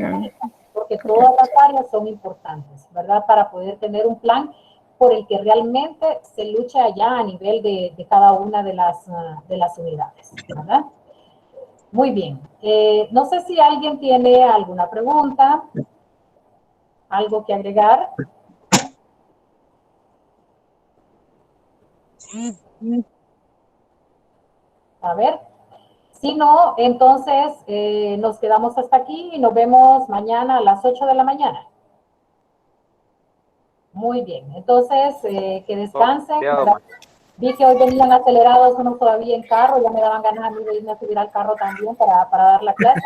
porque todas las áreas son importantes, ¿verdad? Para poder tener un plan por el que realmente se luche allá a nivel de cada una de las unidades, ¿verdad? Muy bien. No sé si alguien tiene alguna pregunta, algo que agregar. A ver. Si no, entonces nos quedamos hasta aquí y nos vemos mañana a las 8 de la mañana. Muy bien. Entonces, que descansen. Vi que hoy venían acelerados unos todavía en carro, ya me daban ganas a mí de irme a subir al carro también para dar la clase,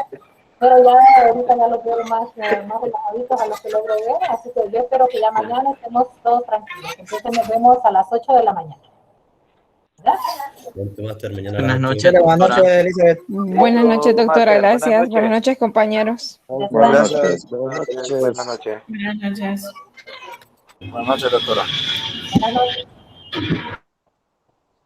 pero ya ahorita ya los veo más relajaditos a los que logro ver, así que yo espero que ya mañana estemos todos tranquilos. Entonces nos vemos a las 8 de la mañana. Buenas noches, Elizabeth. Buenas noches, doctora. Gracias. Buenas noches, compañeros. Buenas noches. Buenas noches. Buenas noches. Buenas noches. Buenas noches, doctora. Buenas noches.